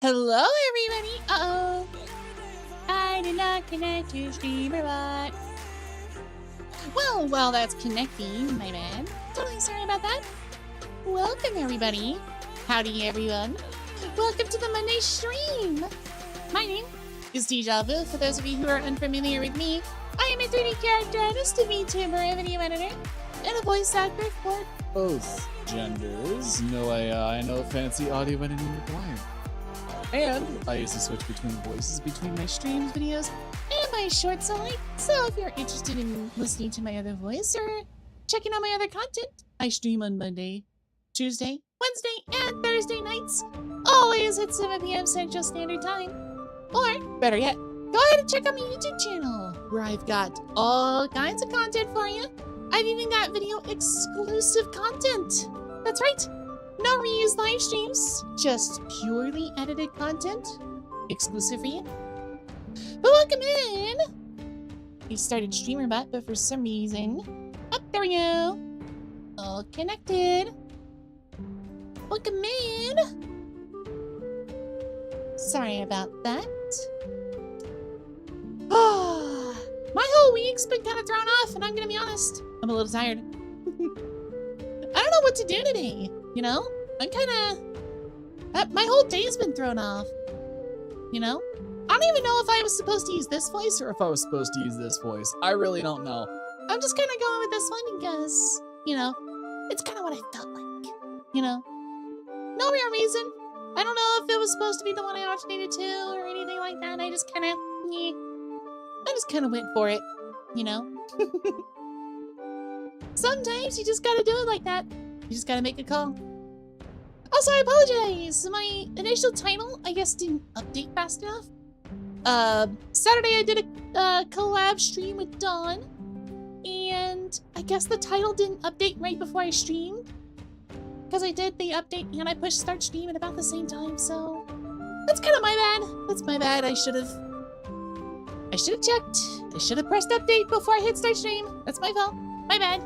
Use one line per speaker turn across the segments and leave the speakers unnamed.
Hello, everybody. Uh-oh. I did not connect to StreamerBot. Well, while that's connecting, my bad. Totally sorry about that. Welcome, everybody. Howdy, everyone. Welcome to the Monday stream. My name is Deeja. For those of you who are unfamiliar with me, I am a 3D character artist, a VTuber, a video editor, and a voice actor for both genders. No AI, no fancy audio editing required. And I used to switch between voices between my streams, videos, and my shorts alike. So if you're interested in listening to my other voice or checking out my other content, I stream on Monday, Tuesday, Wednesday, and Thursday nights, always at 7 p.m. Central Standard Time. Or, better yet, go ahead and check out my YouTube channel, where I've got all kinds of content for you. I've even got video exclusive content. That's right. No reused live streams, just purely edited content, exclusive for you. But welcome in! We started StreamerBot, but for some reason... Oh, there we go! All connected. Welcome in! Sorry about that. My whole week's been kind of thrown off, and I'm gonna be honest, I'm a little tired. I don't know what to do today. You know, I'm kind of... my whole day's been thrown off. You know? I don't even know if I was supposed to use this voice or if I was supposed to use this voice. I really don't know. I'm just kind of going with this one because, you know, it's kind of what I felt like. You know? No real reason. I don't know if it was supposed to be the one I alternated to or anything like that. I just kind of went for it. You know? Sometimes you just gotta do it like that. You just gotta make a call. Also, I apologize. My initial title, I guess, didn't update fast enough. Saturday I did a collab stream with Dawn, and I guess the title didn't update right before I streamed, because I did the update and I pushed start stream at about the same time. So that's kind of my bad. That's my bad. I should have checked. I should have pressed update before I hit start stream. That's my fault. My bad.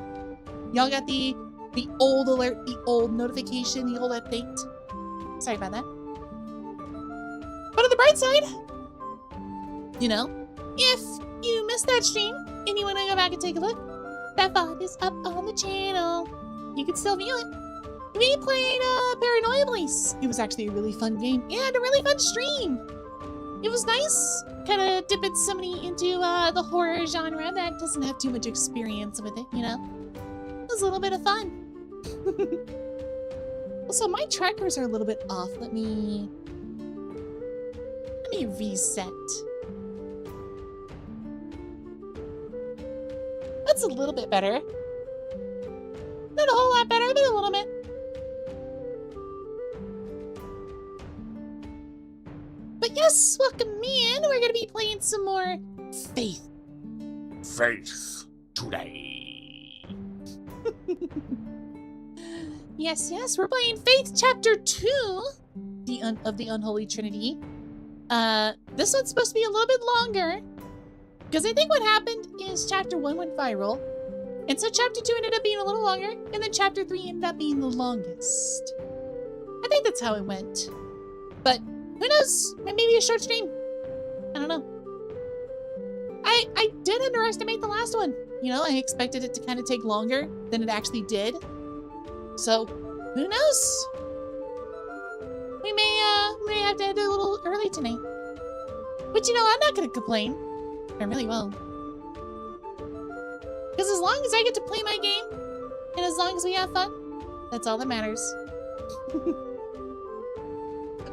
Y'all got the old alert, the old notification, the old update. Sorry about that. But on the bright side, you know, if you missed that stream and you want to go back and take a look, that VOD is up on the channel. You can still view it. We played Paranoia Police. It was actually a really fun game and a really fun stream. It was nice, kind of dipping somebody into the horror genre that doesn't have too much experience with it, you know? It was a little bit of fun. Also, my trackers are a little bit off. Let me reset. That's a little bit better. Not a whole lot better, but a little bit. But yes, welcome in. We're gonna be playing some more Faith.
Faith today.
Yes, we're playing Faith Chapter 2 of the Unholy Trinity. This one's supposed to be a little bit longer, because I think what happened is Chapter 1 went viral, and so Chapter 2 ended up being a little longer, and then Chapter 3 ended up being the longest. I think that's how it went. But who knows? Maybe a short stream. I don't know. I did underestimate the last one. You know, I expected it to kind of take longer than it actually did. So, who knows? We may have to end it a little early tonight. But you know, I'm not gonna complain. I really won't. Because as long as I get to play my game, and as long as we have fun, that's all that matters.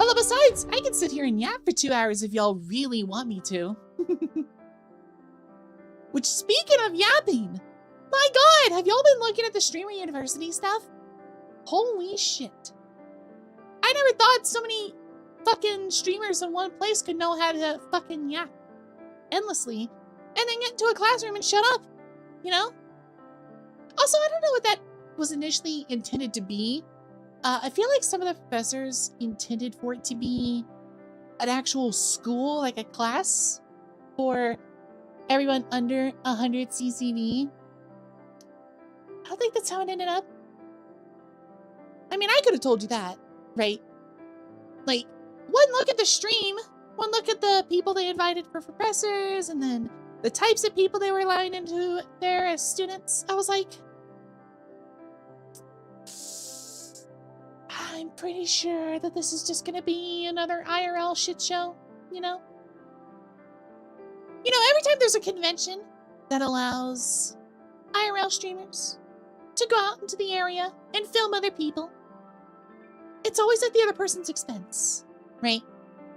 Although besides, I can sit here and yap for 2 hours if y'all really want me to. Which, speaking of yapping, my god, have y'all been looking at the Streamer University stuff? Holy shit. I never thought so many fucking streamers in one place could know how to fucking yap endlessly and then get into a classroom and shut up, you know? Also, I don't know what that was initially intended to be. I feel like some of the professors intended for it to be an actual school, like a class for everyone under 100 CCV. I don't think that's how it ended up. I mean, I could have told you that, right? Like, one look at the stream, one look at the people they invited for professors, and then the types of people they were allowing into there as students, I was like, I'm pretty sure that this is just gonna be another IRL shit show, you know? You know, every time there's a convention that allows IRL streamers to go out into the area and film other people, it's always at the other person's expense, right?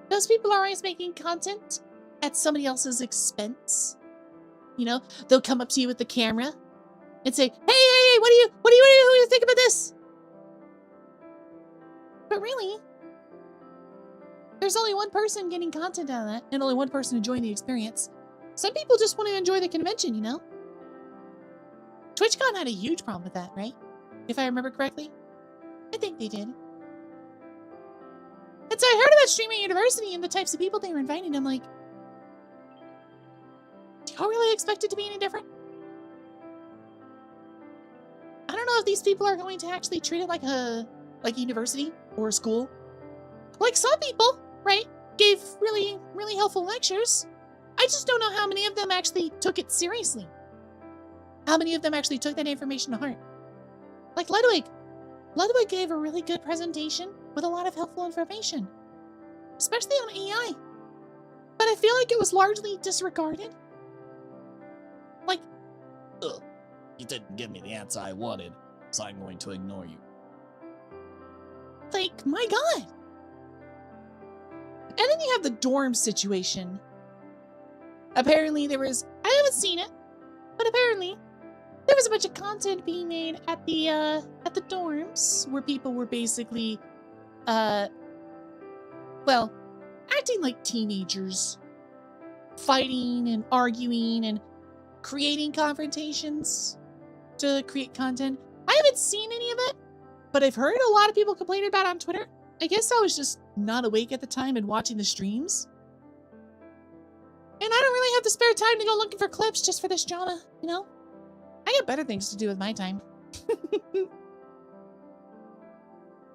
Those people are always making content at somebody else's expense. You know, they'll come up to you with the camera and say, hey, what do you think about this? But really, there's only one person getting content out of that and only one person enjoying the experience. Some people just want to enjoy the convention, you know? TwitchCon had a huge problem with that, right? If I remember correctly. I think they did. And so I heard about Streaming University and the types of people they were inviting. I'm like, do y'all really expect it to be any different? I don't know if these people are going to actually treat it like a university or a school. Like some people, right, gave really, really helpful lectures. I just don't know how many of them actually took it seriously. How many of them actually took that information to heart? Like Ludwig. Ludwig gave a really good presentation with a lot of helpful information, especially on AI. But I feel like it was largely disregarded. Like,
ugh, you didn't give me the answer I wanted, so I'm going to ignore you.
Like, my God. And then you have the dorm situation. Apparently there was, I haven't seen it, but apparently there was a bunch of content being made at the dorms where people were basically, well, acting like teenagers, fighting and arguing and creating confrontations to create content. I haven't seen any of it, but I've heard a lot of people complaining about it on Twitter. I guess I was just not awake at the time and watching the streams. And I don't really have the spare time to go looking for clips just for this drama, you know? I got better things to do with my time. But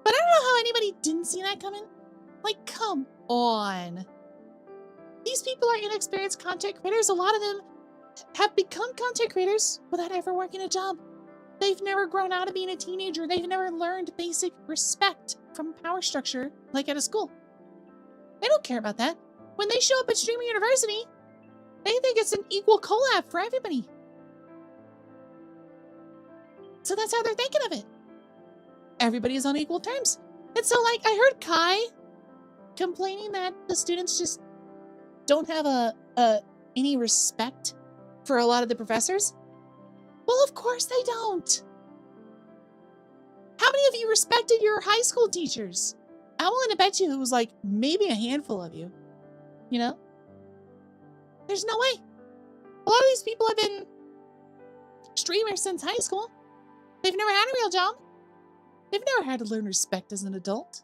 I don't know how anybody didn't see that coming. Like, come on. These people are inexperienced content creators. A lot of them have become content creators without ever working a job. They've never grown out of being a teenager. They've never learned basic respect from power structure like at a school. They don't care about that. When they show up at Streaming University, they think it's an equal collab for everybody. So that's how they're thinking of it. Everybody is on equal terms. And so, like, I heard Kai complaining that the students just don't have any respect for a lot of the professors. Well, of course they don't. How many of you respected your high school teachers? I'm willing to bet you it was like maybe a handful of you. You know? There's no way. A lot of these people have been streamers since high school. They've never had a real job. They've never had to learn respect as an adult.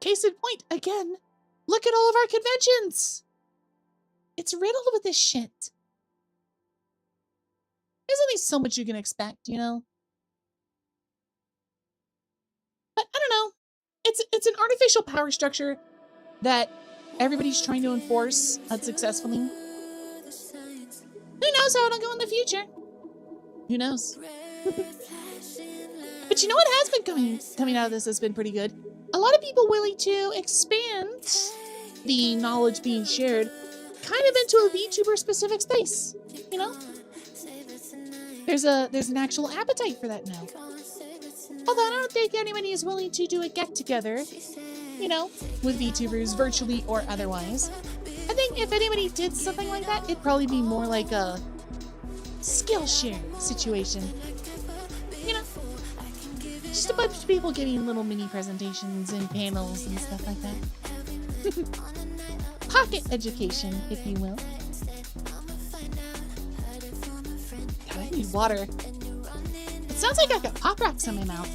Case in point, again, look at all of our conventions. It's riddled with this shit. There's only so much you can expect, you know? But I don't know. It's an artificial power structure that everybody's trying to enforce unsuccessfully. Who knows how it'll go in the future? Who knows? But you know what has been coming out of this has been pretty good? A lot of people willing to expand the knowledge being shared kind of into a VTuber specific space, you know? There's an actual appetite for that now. Although I don't think anybody is willing to do a get-together, you know, with VTubers, virtually or otherwise. I think if anybody did something like that, it'd probably be more like a Skillshare situation. You know, just a bunch of people giving little mini presentations and panels and stuff like that. Pocket education, if you will. God, I need water. It sounds like I got Pop Rocks in my mouth.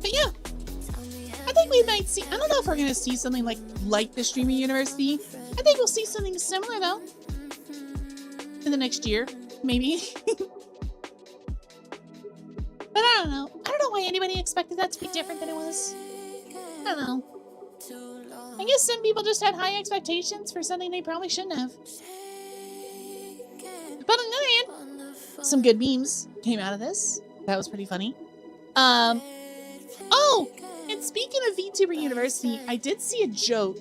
But yeah, I think we might see, I don't know know if we're gonna see something like the streaming university. I think we'll see something similar though in the next year, maybe. But I don't know. I don't know why anybody expected that to be different than it was. I don't know. I guess some people just had high expectations for something they probably shouldn't have. But on the other hand, some good memes came out of this. That was pretty funny. Oh, and speaking of VTuber University, I did see a joke.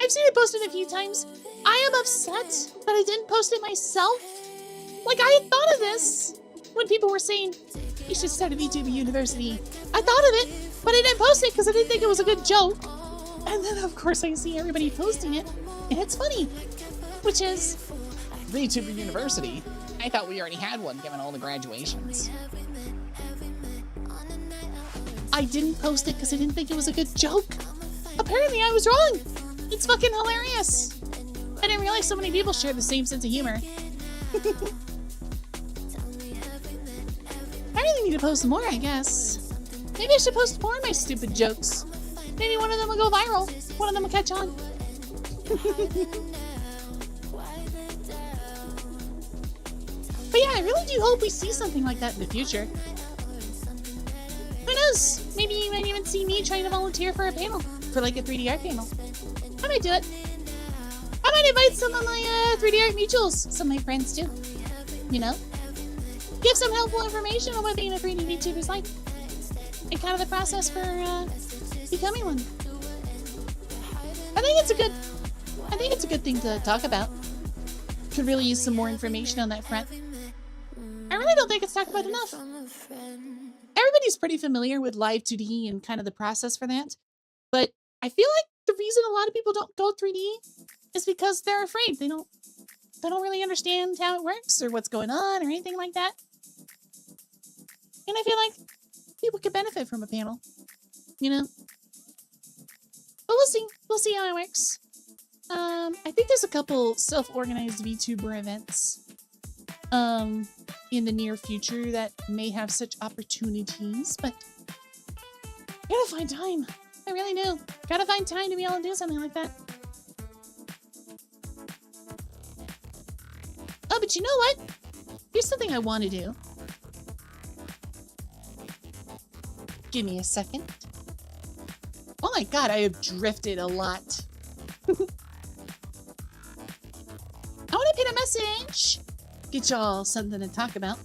I've seen it posted a few times. I am upset that I didn't post it myself. Like, I had thought of this when people were saying, you should start a VTuber University. I thought of it, but I didn't post it because I didn't think it was a good joke. And then, of course, I see everybody posting it, and it's funny. Which is,
VTuber University? I thought we already had one given all the graduations.
I didn't post it because I didn't think it was a good joke. Apparently, I was wrong. It's fucking hilarious. I didn't realize so many people share the same sense of humor. I really need to post more, I guess. Maybe I should post more of my stupid jokes. Maybe one of them will go viral. One of them will catch on. But yeah, I really do hope we see something like that in the future. Who knows? Maybe you might even see me trying to volunteer for a panel. For like a 3D art panel. I might do it. I might invite some of my 3D art mutuals. Some of my friends too. You know? Give some helpful information on what being a 3D VTuber is like. And kind of the process for becoming one. I think it's a good thing to talk about. Could really use some more information on that front. I really don't think it's talked about enough. Everybody's pretty familiar with Live 2D and kind of the process for that. But I feel like the reason a lot of people don't go 3D is because they're afraid. They don't really understand how it works or what's going on or anything like that. And I feel like people could benefit from a panel, you know? But we'll see. We'll see how it works. I think there's a couple self-organized VTuber events in the near future that may have such opportunities, but I gotta find time. I really do. Gotta find time to be able to do something like that. Oh, but you know what? Here's something I want to do. Give me a second. Oh my god, I have drifted a lot. I want to pin a message. Get y'all something to talk about.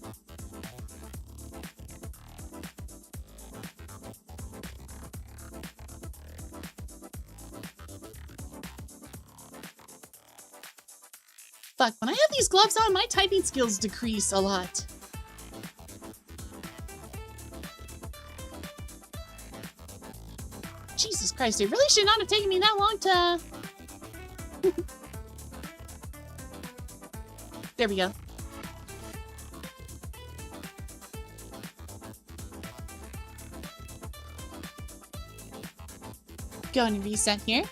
Fuck, when I have these gloves on, my typing skills decrease a lot. Jesus Christ, it really should not have taken me that long to... There we go. Go and reset here.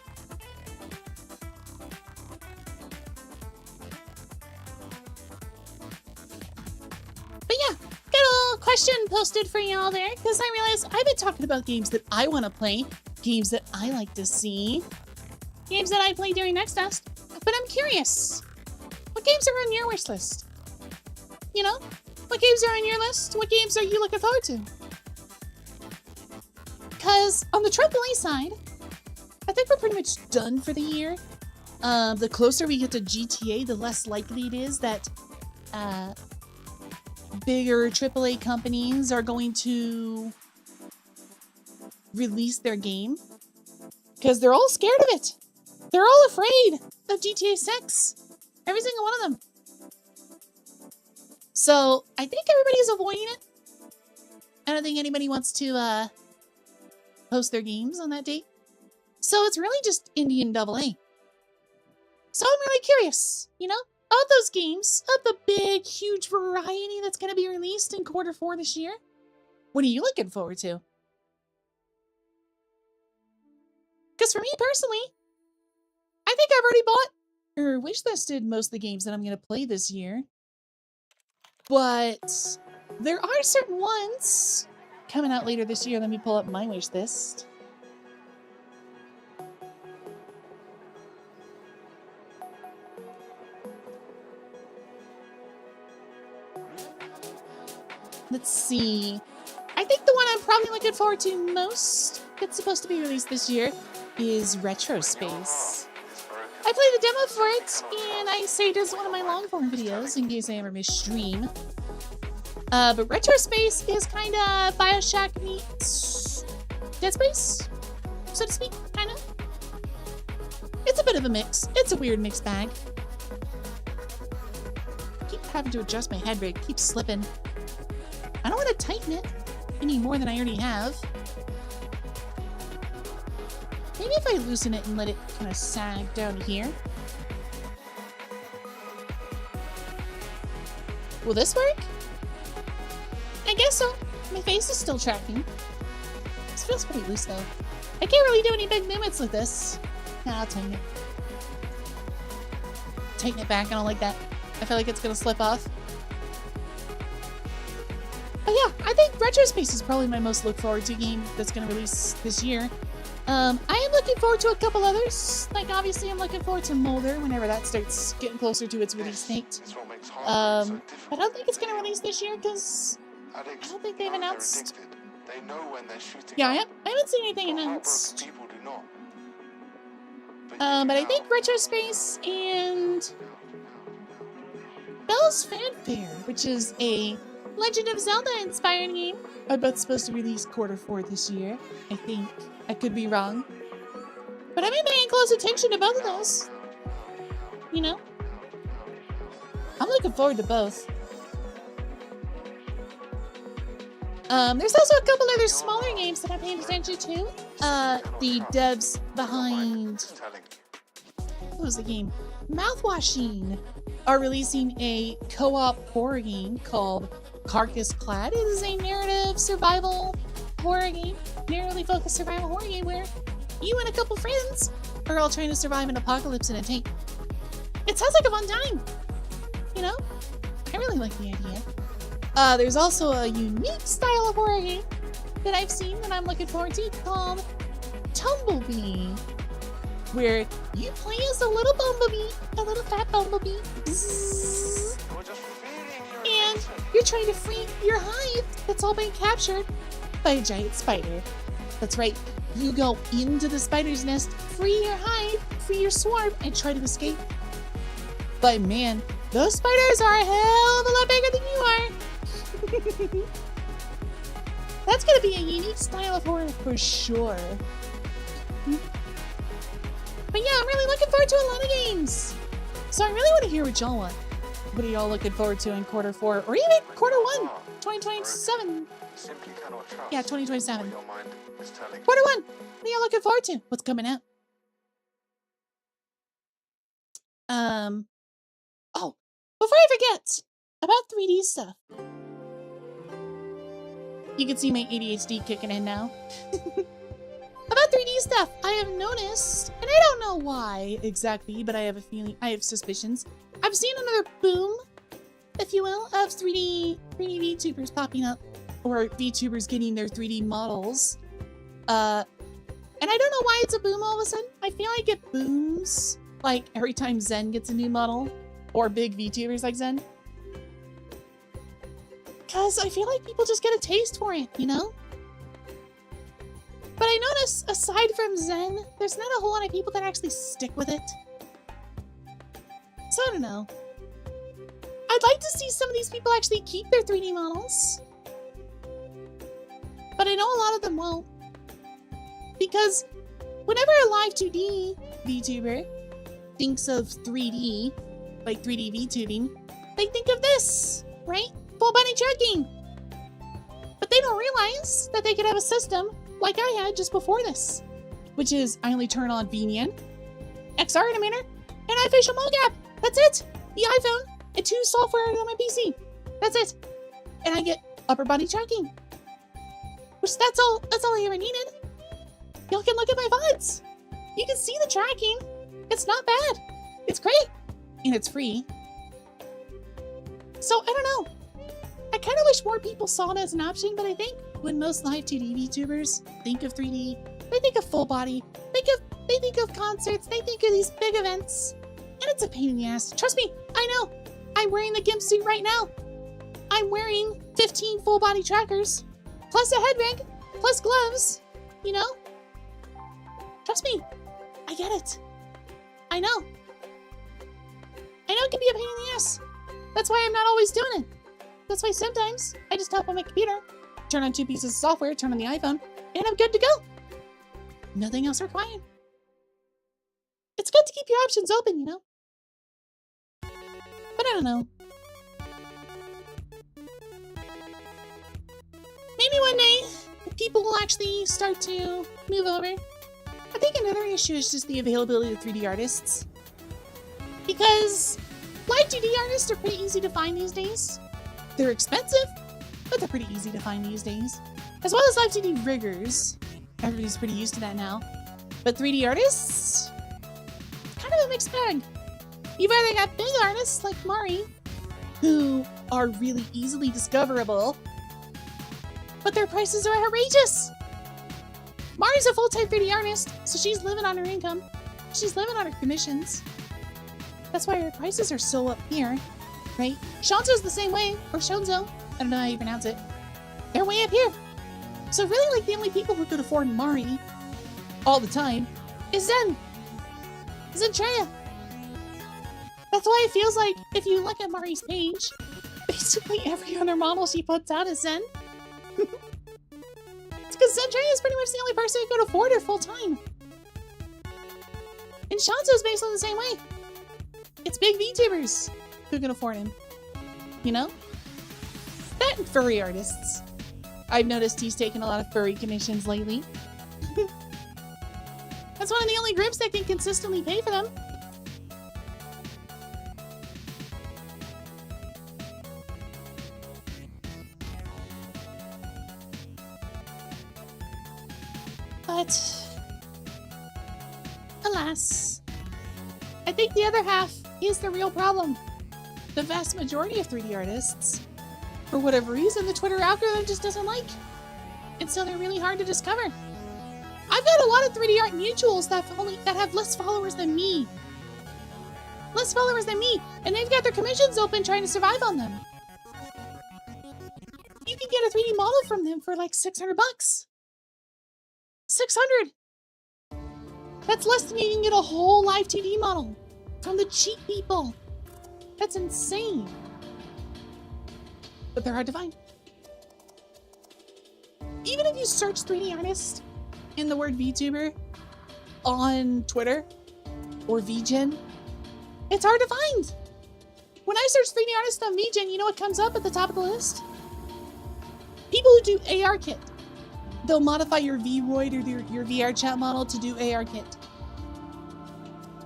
But yeah, got a little question posted for y'all there, because I realized I've been talking about games that I want to play, games that I like to see, games that I play during Next Fest, but I'm curious. What games are on your wish list? You know? What games are on your list? What games are you looking forward to? Because on the AAA side, I think we're pretty much done for the year. The closer we get to GTA, the less likely it is that bigger AAA companies are going to release their game. Because they're all scared of it. They're all afraid of GTA 6. Every single one of them. So, I think everybody's avoiding it. I don't think anybody wants to post their games on that date. So it's really just Indie and AA. So I'm really curious, you know, of those games, of the big, huge variety that's going to be released in Q4 this year. What are you looking forward to? Because for me personally, I think I've already bought or wishlisted most of the games that I'm going to play this year. But there are certain ones coming out later this year. Let me pull up my wish list. Let's see. I think the one I'm probably looking forward to most that's supposed to be released this year is Retro Space. I played the demo for it, and I saved it as one of my long-form videos in case I ever miss stream. But Retro Space is kind of Bioshock meets Dead Space, so to speak, kind of. It's a bit of a mix. It's a weird mixed bag. I keep having to adjust my head rate. It keeps slipping. I don't want to tighten it any more than I already have. Maybe if I loosen it and let it kind of sag down here. Will this work? I guess so. My face is still tracking. This feels pretty loose though. I can't really do any big movements with this. Nah, I'll tighten it. Tighten it back, I don't like that. I feel like it's gonna slip off. But yeah, I think Retro Space is probably my most look forward to game that's gonna release this year. I am looking forward to a couple others. Like obviously I'm looking forward to Molder whenever that starts getting closer to its release date. But I don't think it's gonna release this year because I don't think they've announced. Yeah, I haven't seen anything announced. But I think Retro Space and Bell's Fanfare, which is a Legend of Zelda inspired game, are both supposed to release Q4 this year, I think. I could be wrong. But I've been paying close attention to both of those. You know? I'm looking forward to both. There's also a couple other smaller games that I'm paying attention to. The devs behind... What was the game? Mouthwashing are releasing a co-op horror game called Carcass Clad. It is a narrative survival horror game. Narratively focused survival horror game where you and a couple friends are all trying to survive an apocalypse in a tank. It sounds like a fun time. You know? I really like the idea. There's also a unique style of horror game that I've seen that I'm looking forward to called Tumblebee, where you play as a little bumblebee, a little fat bumblebee, bzzz, and you're trying to free your hive that's all been captured by a giant spider. That's right, you go into the spider's nest, free your hive, free your swarm, and try to escape. But man, those spiders are a hell of a lot bigger than you are. That's gonna be a unique style of horror for sure. But yeah, I'm really looking forward to a lot of games. So I really want to hear what y'all want. What are y'all looking forward to in Q4 or even Q1, 2027? Yeah, 2027. Q1, what are y'all looking forward to? What's coming out? Oh, before I forget about 3D stuff. You can see my ADHD kicking in now. About 3D stuff, I have noticed, and I don't know why exactly, but I have a feeling, I have suspicions. I've seen another boom, if you will, of 3D VTubers popping up, or VTubers getting their 3D models. And I don't know why it's a boom all of a sudden. I feel like it booms, like every time Zen gets a new model, or big VTubers like Zen. Because I feel like people just get a taste for it, you know? But I notice, aside from Zen, there's not a whole lot of people that actually stick with it. So I don't know. I'd like to see some of these people actually keep their 3D models. But I know a lot of them won't. Because whenever a live 2D VTuber thinks of 3D, like 3D VTubing, they think of this, right? Full body tracking. But they don't realize that they could have a system like I had just before this, which is I only turn on VNN, XR animator, and iFacial mocap. That's it. The iPhone and 2 software on my PC. That's it. And I get upper body tracking. Which that's all I ever needed. Y'all can look at my VODs. You can see the tracking. It's not bad. It's great. And it's free. So I don't know. I kind of wish more people saw it as an option, but I think when most live 2D VTubers think of 3D, they think of full body, they think of concerts, they think of these big events, And it's a pain in the ass. Trust me, I know. I'm wearing the GIMP suit right now. I'm wearing 15 full body trackers, plus a headband, plus gloves, you know? Trust me, I get it. I know. I know it can be a pain in the ass. That's why I'm not always doing it. That's why sometimes I just hop on my computer, turn on 2 pieces of software, turn on the iPhone, and I'm good to go. Nothing else required. It's good to keep your options open, you know? But I don't know. Maybe one day, people will actually start to move over. I think another issue is just the availability of 3D artists. Because live 2D artists are pretty easy to find these days. They're expensive, but they're pretty easy to find these days. As well as live 2D riggers. Everybody's pretty used to that now. But 3D artists? Kind of a mixed bag. You've either got big artists like Mari, who are really easily discoverable, but their prices are outrageous. Mari's a full-time 3D artist, so she's living on her income. She's living on her commissions. That's why her prices are so up here, right? Shonzo's the same way, or Shonzo, I don't know how you pronounce it. They're way up here. So really, like, the only people who could afford Mari all the time is Treya. That's why it feels like, if you look at Mari's page, basically every other model she puts out is Zen. It's because Treya is pretty much the only person who could afford her full time. And Shanzo's basically the same way. It's big VTubers who can afford him. You know? That and furry artists. I've noticed he's taken a lot of furry commissions lately. That's one of the only groups that can consistently pay for them. But, alas, I think the other half is the real problem. The vast majority of 3D artists, for whatever reason, the Twitter algorithm just doesn't like. And so they're really hard to discover. I've got a lot of 3D art mutuals that have less followers than me. Less followers than me, and they've got their commissions open trying to survive on them. You can get a 3D model from them for like $600 bucks. 600. That's less than you can get a whole live 2D model from the cheap people. That's insane. But they're hard to find. Even if you search 3D artist in the word VTuber on Twitter or VGen, it's hard to find. When I search 3D artist on VGen, you know what comes up at the top of the list? People who do AR kit. They'll modify your Vroid or your VR chat model to do AR kit.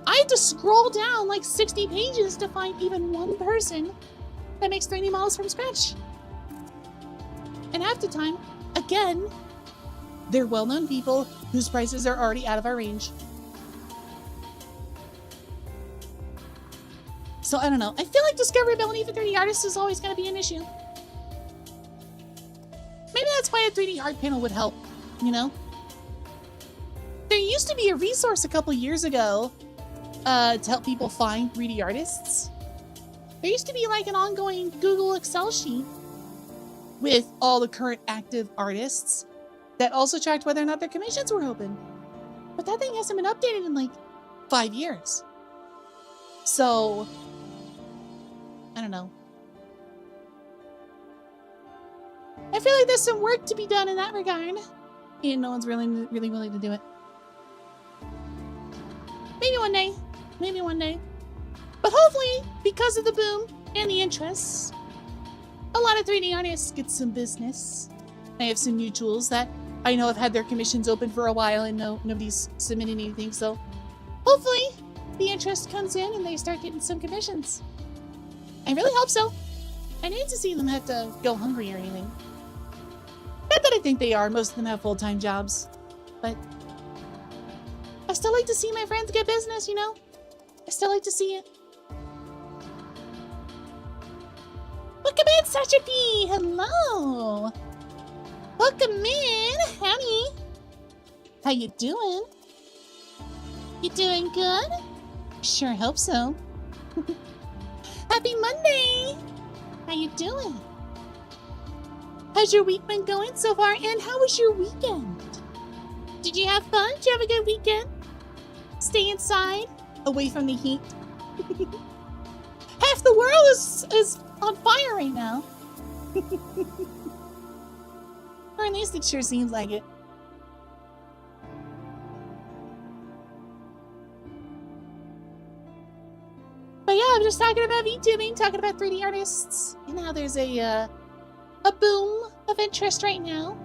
I had to scroll down like 60 pages to find even one person that makes 3D models from scratch. And half the time, again, they're well-known people whose prices are already out of our range. So I don't know. I feel like discoverability for 3D artists is always going to be an issue. Maybe that's why a 3D art panel would help, you know? There used to be a resource a couple years ago to help people find 3D artists. There used to be like an ongoing Google Excel sheet with all the current active artists that also tracked whether or not their commissions were open. But that thing hasn't been updated in like 5 years. So, I don't know. I feel like there's some work to be done in that regard. And no one's really willing to do it. Maybe one day. Maybe one day. But hopefully, because of the boom and the interest, a lot of 3D artists get some business. I have some mutuals that I know have had their commissions open for a while and nobody's submitted anything. So hopefully, the interest comes in and they start getting some commissions. I really hope so. I need to see them have to go hungry or anything. Not that I think they are. Most of them have full-time jobs. But I still like to see my friends get business, you know? I still like to see it. Welcome in, Sasha P! Hello! Welcome in, honey! How you doing? You doing good? Sure hope so. Happy Monday! How you doing? How's your week been going so far? And how was your weekend? Did you have fun? Did you have a good weekend? Stay inside, away from the heat. Half the world is on fire right now. Or at least it sure seems like it. But yeah, I'm just talking about VTubing, talking about 3D artists, and how there's a boom of interest right now.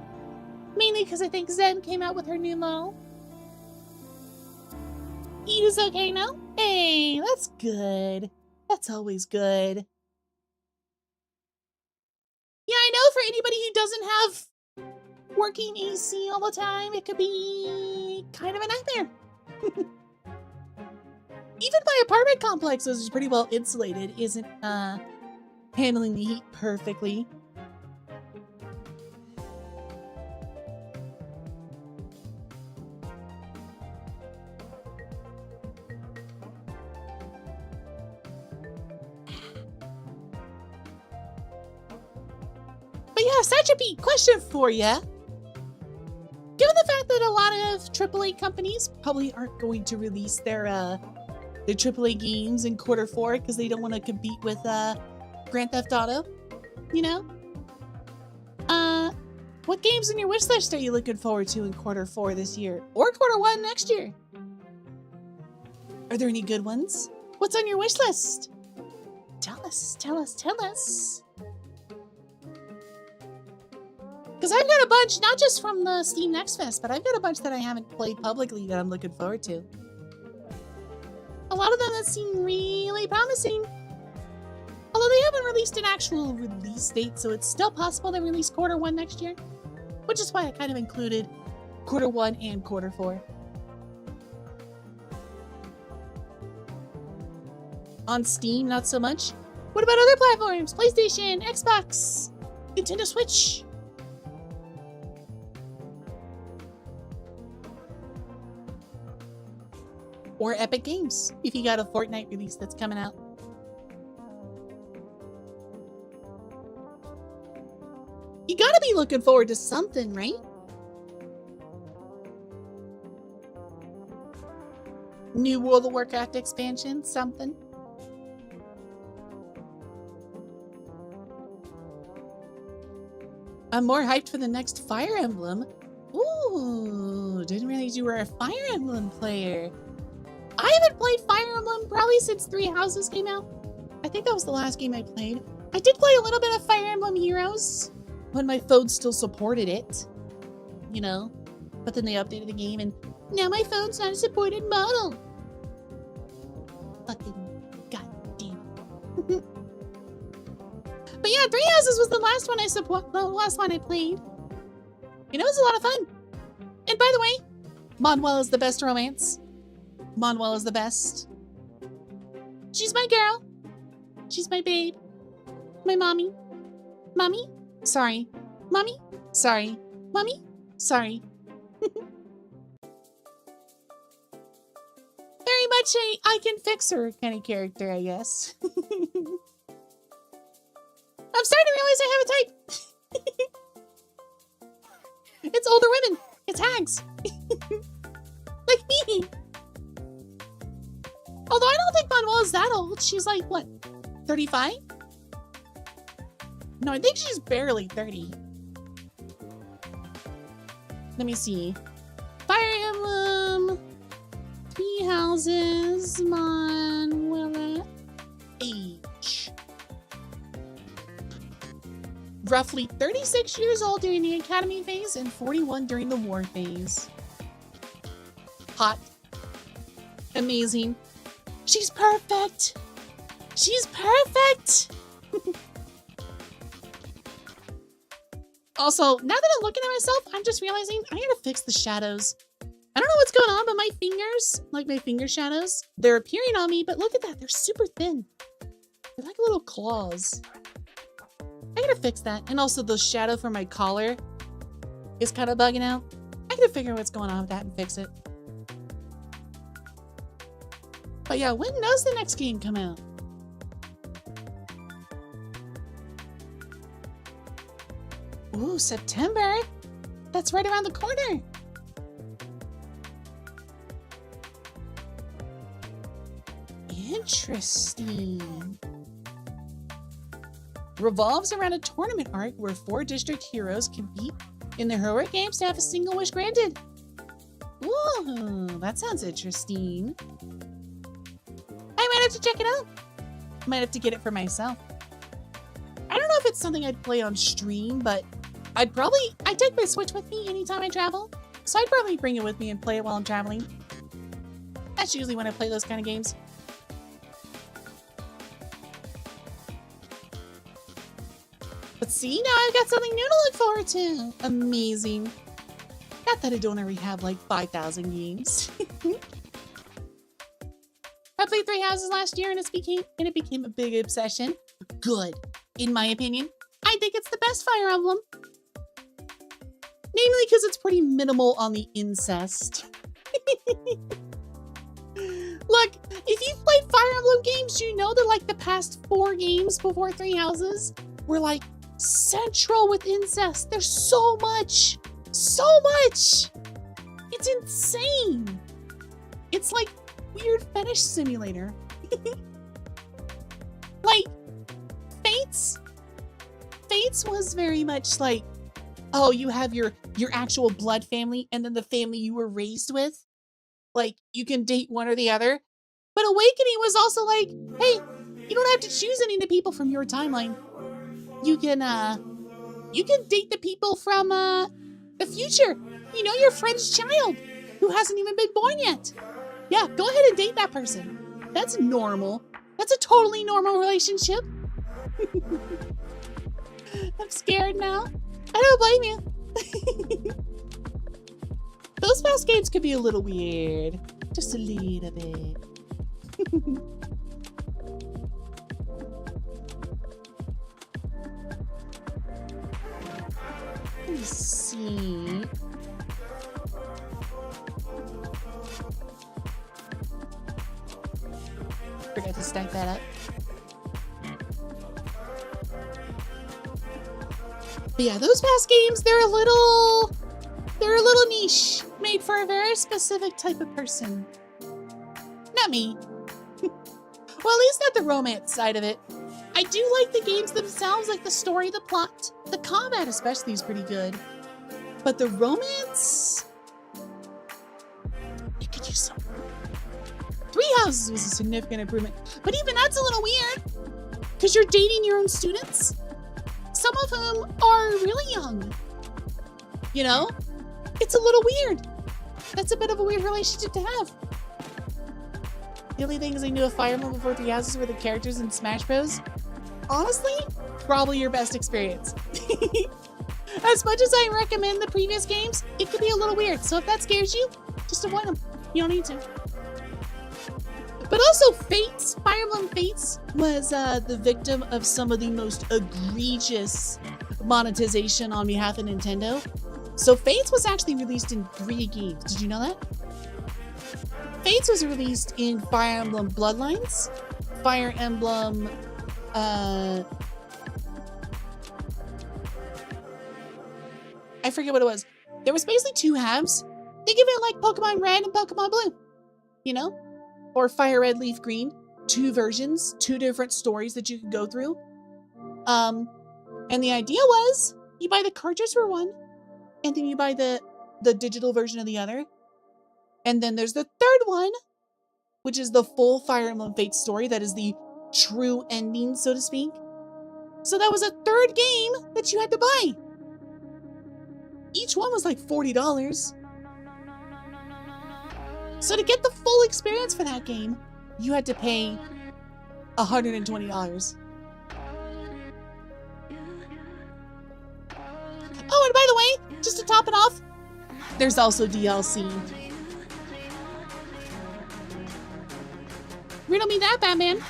Mainly because I think Zen came out with her new model. He is okay now? Hey, that's good. That's always good. Yeah, I know for anybody who doesn't have working AC all the time, it could be kind of a nightmare. Even my apartment complex, which is pretty well insulated, isn't handling the heat perfectly. But yeah, Satchapy, question for ya. Given the fact that a lot of AAA companies probably aren't going to release their AAA games in Q4 because they don't want to compete with Grand Theft Auto, you know? What games in your wish list are you looking forward to in Q4 this year? Or Q1 next year? Are there any good ones? What's on your wish list? Tell us, tell us, tell us. Because I've got a bunch, not just from the Steam Next Fest, but I've got a bunch that I haven't played publicly that I'm looking forward to. A lot of them that seem really promising. Although they haven't released an actual release date, so it's still possible they release Q1 next year. Which is why I kind of included Q1 and Q4. On Steam, not so much. What about other platforms? PlayStation, Xbox, Nintendo Switch? Or Epic Games, if you got a Fortnite release that's coming out. You gotta be looking forward to something, right? New World of Warcraft expansion, something. I'm more hyped for the next Fire Emblem. Ooh, didn't realize you were a Fire Emblem player. I haven't played Fire Emblem probably since 3 Houses came out. I think that was the last game I played. I did play a little bit of Fire Emblem Heroes when my phone still supported it, you know, but then they updated the game and now my phone's not a supported model. Fucking goddamn. But yeah, 3 Houses was the last one I played. You know, it was a lot of fun. And by the way, Manuel is the best romance. Manuel is the best. She's my girl. She's my babe. My mommy. Mommy? Sorry. Mommy? Sorry. Mommy? Sorry. Very much a I can fix her kind of character, I guess. I'm starting to realize I have a type. It's older women. It's hags. Like me. Although I don't think Manuel is that old. She's like, what, 35? No, I think she's barely 30. Let me see. Fire Emblem. 3 Houses. Manuela. Age. Roughly 36 years old during the Academy phase and 41 during the War phase. Hot. Amazing. She's perfect. She's perfect. Also, now that I'm looking at myself, I'm just realizing I gotta fix the shadows. I don't know what's going on, but my fingers, like my finger shadows, they're appearing on me, but look at that. They're super thin. They're like little claws. I gotta fix that. And also the shadow for my collar is kind of bugging out. I gotta figure out what's going on with that and fix it. But yeah, when does the next game come out? Ooh, September. That's right around the corner. Interesting. Revolves around a tournament arc where 4 district heroes compete in the heroic games to have a single wish granted. Ooh, that sounds interesting. I might have to check it out. Might have to get it for myself. I don't know if it's something I'd play on stream, but I take my Switch with me anytime I travel, so I'd probably bring it with me and play it while I'm traveling. That's usually when I play those kind of games. But see, now I've got something new to look forward to. Amazing. Not that I don't already have like 5,000 games. I played 3 Houses last year and it became a big obsession. Good, in my opinion. I think it's the best Fire Emblem. Namely because it's pretty minimal on the incest. Look, if you've played Fire Emblem games, you know that like the past 4 games before 3 Houses were like central with incest. There's so much. So much. It's insane. It's like weird fetish simulator. Like, Fates was very much like, oh, you have your actual blood family and then the family you were raised with. Like, you can date one or the other. But Awakening was also like, hey, you don't have to choose any of the people from your timeline. You can date the people from the future. You know, your friend's child who hasn't even been born yet. Yeah, go ahead and date that person. That's normal. That's a totally normal relationship. I'm scared now. I don't blame you. Those fast games could be a little weird. Just a little bit. Let me see. Forgot to stack that up. But yeah, those past games, they're a little niche, made for a very specific type of person. Not me. Well, at least not the romance side of it. I do like the games themselves, like the story, the plot. The combat especially is pretty good. But the romance, it could use some. 3 Houses was a significant improvement. But even that's a little weird, because you're dating your own students, some of whom are really young. You know? It's a little weird. That's a bit of a weird relationship to have. The only things I knew of Fire Emblem before 3 Houses were the characters in Smash Bros. Honestly, probably your best experience. As much as I recommend the previous games, it could be a little weird. So if that scares you, just avoid them. You don't need to. But also Fates, Fire Emblem Fates was the victim of some of the most egregious monetization on behalf of Nintendo. So Fates was actually released in 3 games. Did you know that? Fates was released in Fire Emblem Bloodlines, Fire Emblem, I forget what it was. There was basically 2 halves. Think of it like Pokemon Red and Pokemon Blue, you know? Or Fire Red, Leaf Green. 2 versions, 2 different stories that you could go through. And the idea was, you buy the cartridge for one, and then you buy the digital version of the other. And then there's the 3rd one, which is the full Fire Emblem Fates story. That is the true ending, so to speak. So that was a 3rd game that you had to buy. Each one was like $40. So to get the full experience for that game, you had to pay $120. Oh, and by the way, just to top it off, there's also DLC. Riddle me that, Batman.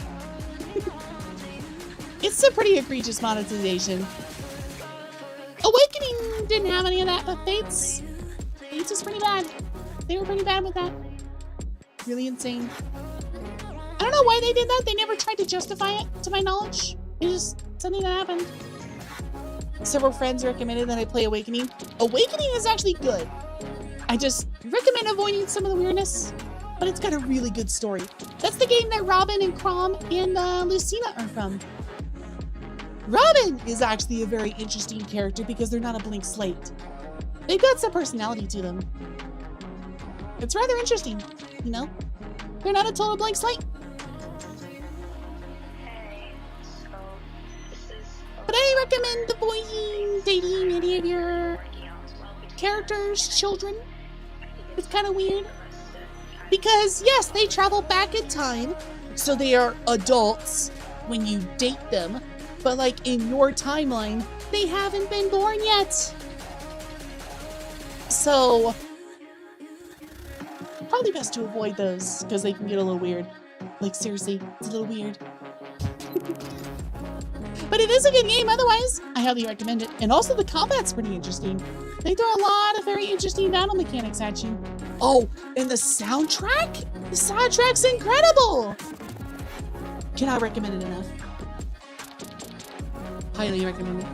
It's a pretty egregious monetization. Awakening didn't have any of that, but Fates was pretty bad. They were pretty bad with that. Really insane. I don't know why they did that. They never tried to justify it, to my knowledge. It's just something that happened. several friends recommended that I play Awakening. Awakening is actually good. I just recommend avoiding some of the weirdness, but it's got a really good story. That's the game that Robin and Crom and Lucina are from. Robin is actually a very interesting character because they're not a blank slate. They've got some personality to them. It's rather interesting, you know? They're not a total blank slate. But I recommend avoiding dating any of your characters' children. It's kind of weird. Because, yes, they travel back in time, so they are adults when you date them. But, like, in your timeline, they haven't been born yet. So, probably best to avoid those, because they can get a little weird. Like, seriously, it's a little weird. But it is a good game otherwise. I highly recommend it. And also the combat's pretty interesting. They throw a lot of very interesting battle mechanics at you. Oh, and the soundtrack? The soundtrack's incredible! Cannot recommend it enough. Highly recommend it.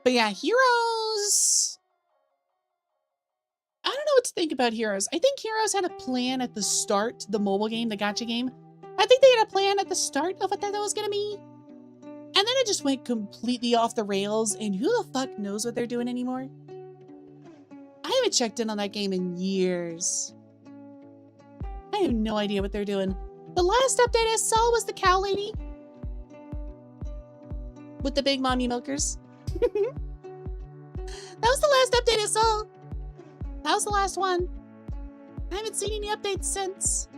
But yeah, Heroes. I don't know what to think about Heroes. I think Heroes had a plan at the start, the mobile game, the gacha game. I think they had a plan at the start of what that was going to be. And then it just went completely off the rails, and who the fuck knows what they're doing anymore? I haven't checked in on that game in years. I have no idea what they're doing. The last update I saw was the cow lady. With the big mommy milkers. That was the last update I saw. That was the last one. I haven't seen any updates since.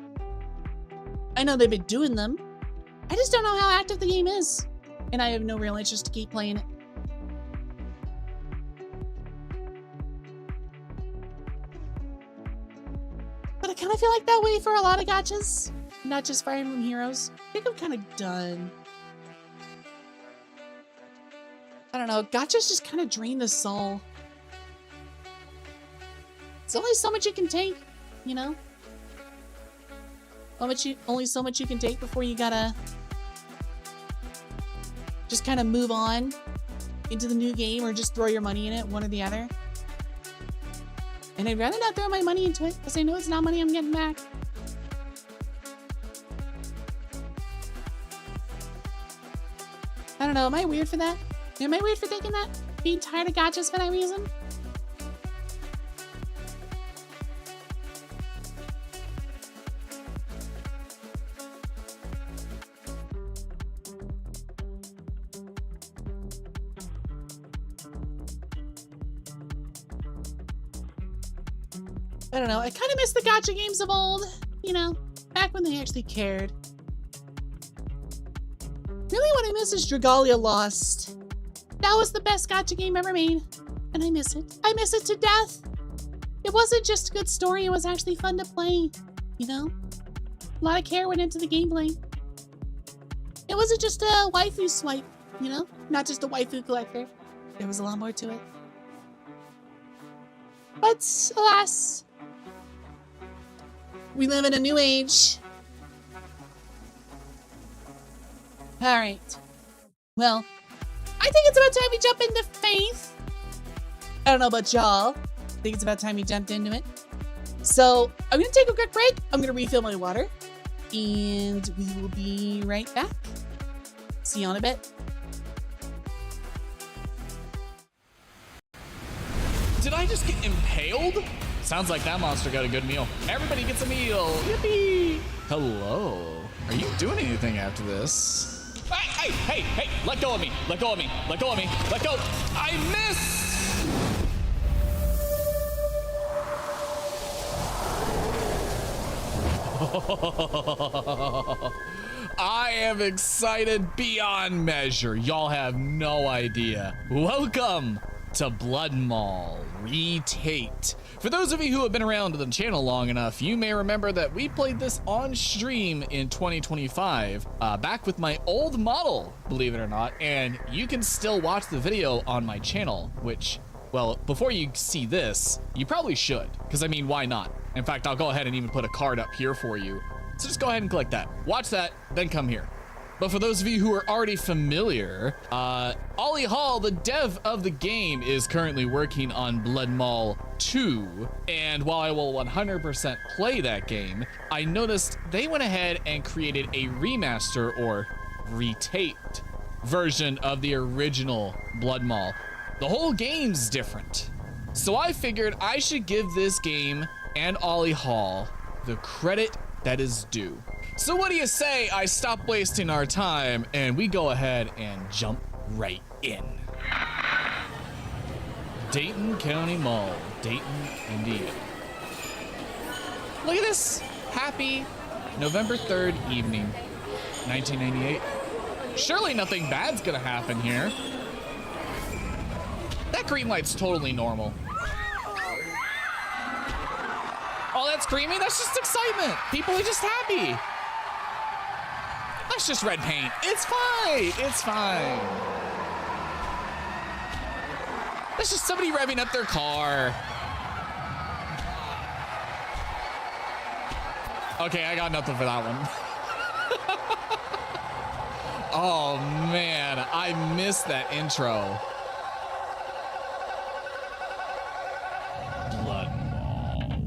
I know they've been doing them. I just don't know how active the game is. And I have no real interest to keep playing it. But I kind of feel like that way for a lot of gachas. Not just Fire Emblem Heroes. I think I'm kind of done. I don't know, gachas just kind of drain the soul. It's only so much you can take, you know? Only so much you can take before you gotta just kind of move on into the new game or just throw your money in it, one or the other. And I'd rather not throw my money into it because I know it's not money I'm getting back. I don't know, am I weird for that? Am I weird for thinking that? Being tired of gachas for that reason? I don't know, I kind of miss the gacha games of old, you know, back when they actually cared. Really what I miss is Dragalia Lost. That was the best gacha game ever made, and I miss it. I miss it to death. It wasn't just a good story, it was actually fun to play, you know? A lot of care went into the gameplay. It wasn't just a waifu swipe, you know? Not just a waifu collector. There was a lot more to it. But, alas, we live in a new age. Alright. Well, I think it's about time we jump into Faith. I don't know about y'all. I think it's about time we jumped into it. So, I'm going to take a quick break. I'm going to refill my water. And we will be right back. See you in a bit.
Did I just get impaled? Sounds like that monster got a good meal. Everybody gets a meal. Yippee! Hello. Are you doing anything after this? Hey, let go of me. Let go of me. Let go of me. Let go. I missed! I am excited beyond measure. Y'all have no idea. Welcome to Blood Mall Retake. For those of you who have been around the channel long enough, you may remember that we played this on stream in 2025, back with my old model, believe it or not, and you can still watch the video on my channel, which Well, before you see this, you probably should, because I mean, why not? In fact, I'll go ahead and even put a card up here for you. So just go ahead and click that. Watch that, then come here. But for those of you who are already familiar, Ollie Hall, the dev of the game, is currently working on Blood Mall 2. And while I will 100% play that game, I noticed they went ahead and created a remaster or retaped version of the original Blood Mall. The whole game's different. So I figured I should give this game and Ollie Hall the credit that is due. So what do you say I stop wasting our time and we go ahead and jump right in. Dayton County Mall, Dayton, Indiana. Look at this happy November 3rd evening, 1998. Surely nothing bad's gonna happen here. That green light's totally normal. Oh, that's creamy? That's just excitement. People are just happy. That's just red paint. It's fine. It's fine. That's just somebody revving up their car. Okay, I got nothing for that one. Oh man, I missed that intro. Blood Mall.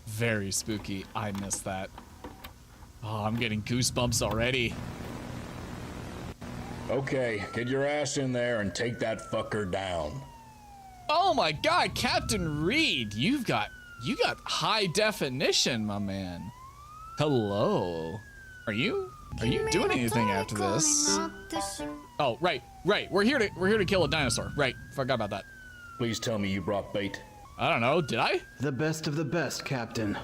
Very spooky. I missed that. Oh, I'm getting goosebumps already.
Okay, get your ass in there and take that fucker down.
Oh my God, Captain Reed, you got high definition, my man. Hello. Are you doing anything after this? Oh, right. We're here to kill a dinosaur. Right. Forgot about that.
Please tell me you brought bait.
I don't know. Did I?
The best of the best, Captain.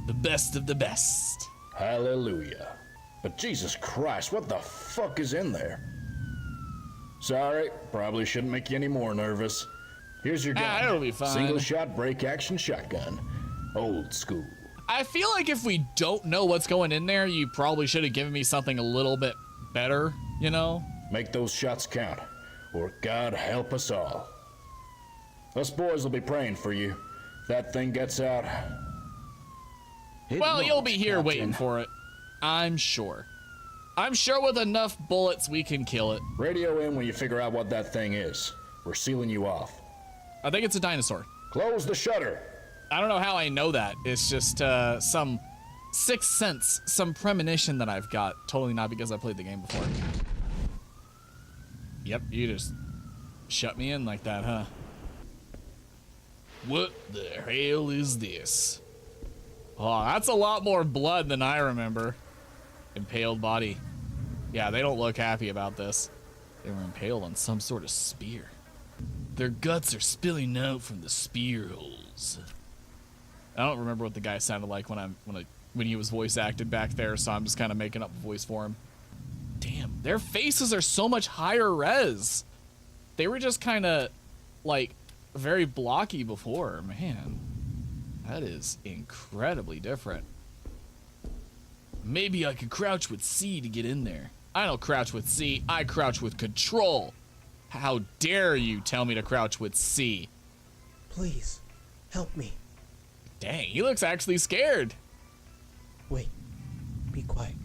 The best of the best.
Hallelujah. But Jesus Christ, what the fuck is in there? Sorry, probably shouldn't make you any more nervous. Here's your gun.
It'll be fine.
Single shot break action shotgun. Old school.
I feel like if we don't know what's going in there, you probably should have given me something a little bit better, you know?
Make those shots count, or God help us all. Us boys will be praying for you. If that thing gets out...
Well, you'll be here
Captain.
waiting for it. I'm sure. I'm sure with enough bullets we can kill it.
Radio in when you figure out what that thing is. We're sealing you off.
I think it's a dinosaur.
Close the shutter.
I don't know how I know that. It's just some sixth sense, some premonition that I've got. Totally not because I played the game before. Yep, you just shut me in like that, huh? What the hell is this? Oh, that's a lot more blood than I remember. Impaled body. Yeah, they don't look happy about this. They were impaled on some sort of spear. Their guts are spilling out from the spear holes. I don't remember what the guy sounded like when he was voice acted back there, so I'm just kind of making up a voice for him. Damn, their faces are so much higher res. They were just kind of like very blocky before. Man, that is incredibly different. Maybe I could crouch with C to get in there. I don't crouch with C, I crouch with control. How dare you tell me to crouch with C?
Please, help me.
Dang, he looks actually scared.
Wait, be quiet.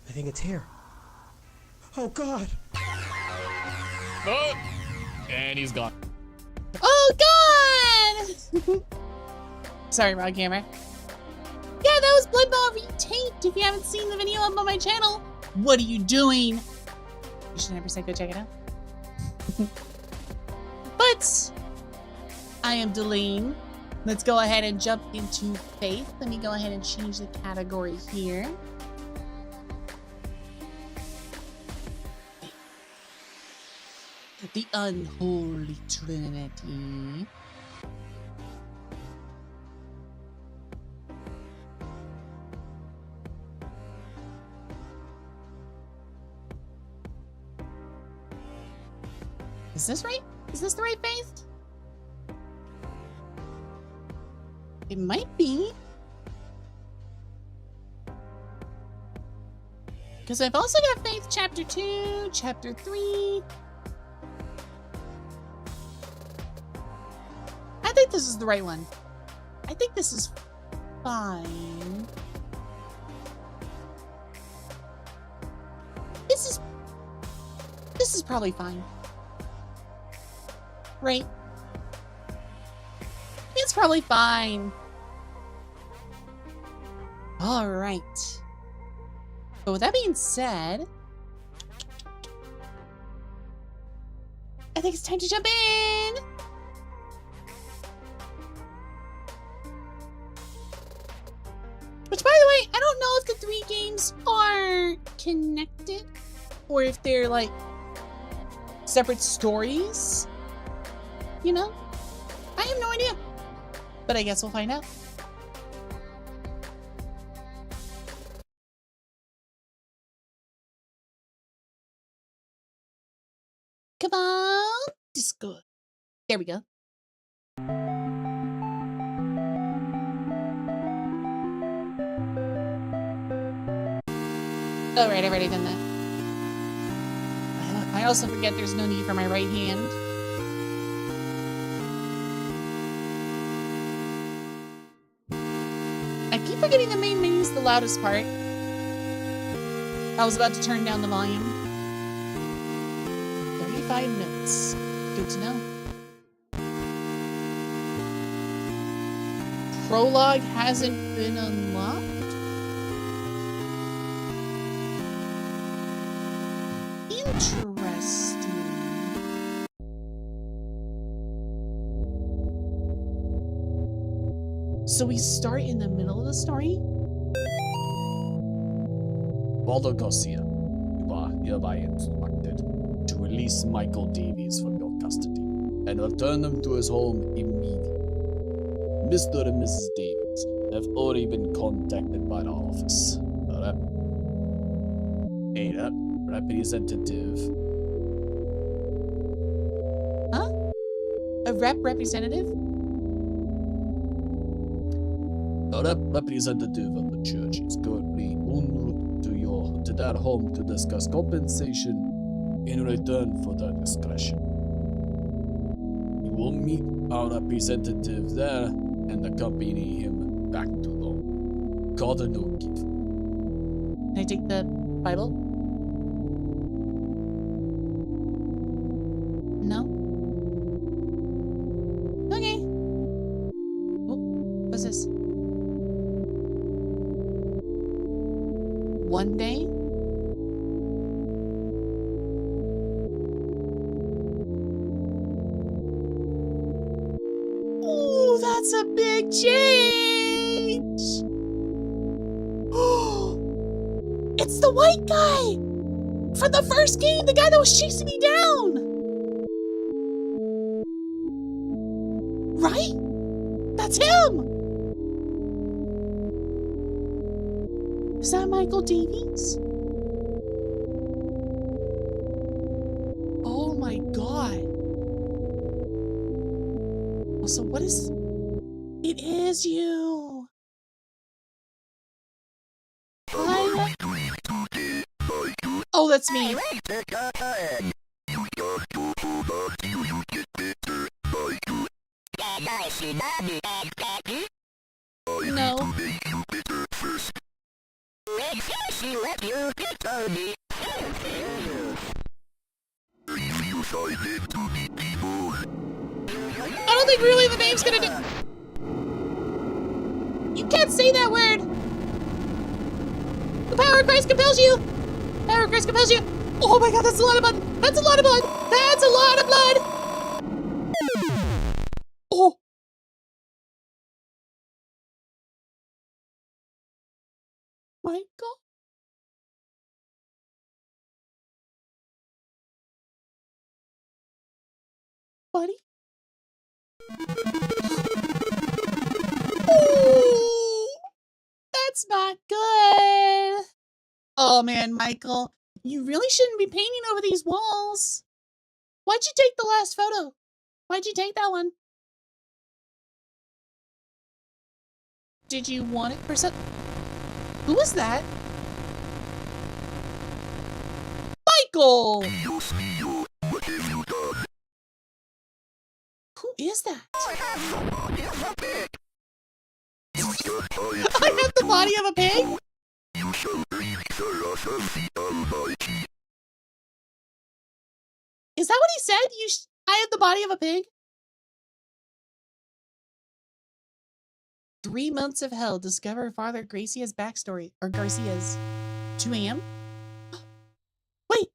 I think it's here. Oh God!
Oh, and he's gone.
Oh God! Sorry, wrong camera. Yeah, that was Blood Mall retaped. If you haven't seen the video up on my channel, what are you doing? You should 100% go check it out. But I am delaying. Let's go ahead and jump into Faith. Let me go ahead and change the category here. The Unholy Trinity. Is this right? Is this the right Faith? It might be. Because I've also got Faith Chapter 2, Chapter 3. this is the right one. I think this is fine. This is probably fine. Right? It's probably fine. All right. But with that being said, I think it's time to jump in. Which, by the way, I don't know if the 3 games are connected or if they're like separate stories. You know? I have no idea. But I guess we'll find out. Come on, Discord. There we go. Oh, right, I've already done that. I also forget there's no need for my right hand. I keep forgetting the main menu's the loudest part. I was about to turn down the volume. 35 minutes. Good to know. Prologue hasn't been unlocked? Interesting. So we start in the middle of the story?
Waldo Garcia, you are hereby instructed to release Michael Davies from your custody and return him to his home immediately. Mr. and Mrs. Davies have already been contacted by the office. A representative.
Huh? A representative?
A representative of the church is currently en route to their home to discuss compensation in return for their discretion. You will meet our representative there and accompany him back to Rome. Call no give.
Can I take the Bible? No? Okay. Oh, what's this? One day? Ooh, that's a big change! It's the white guy! From the first game, the guy that was chasing me down! Right? That's him! Is that Michael Davies? Oh my god. Also, what is... It is you! Hi. Oh, that's me. No. I don't think really the name's gonna do... You can't say that word! The power of Christ compels you! Power of Christ compels you! Oh my god, that's a lot of blood! That's a lot of blood! That's a lot of blood! Oh! Michael? Buddy? Ooh, that's not good. Oh man, Michael, you really shouldn't be painting over these walls. Why'd you take the last photo? Why'd you take that one? Did you want it for some... Who was that? Michael! Who is that? I have the body of a pig? Is that what he said? I have the body of a pig? 3 months of hell. Discover Father Gracia's backstory. Or Garcia's. 2 a.m.? Wait!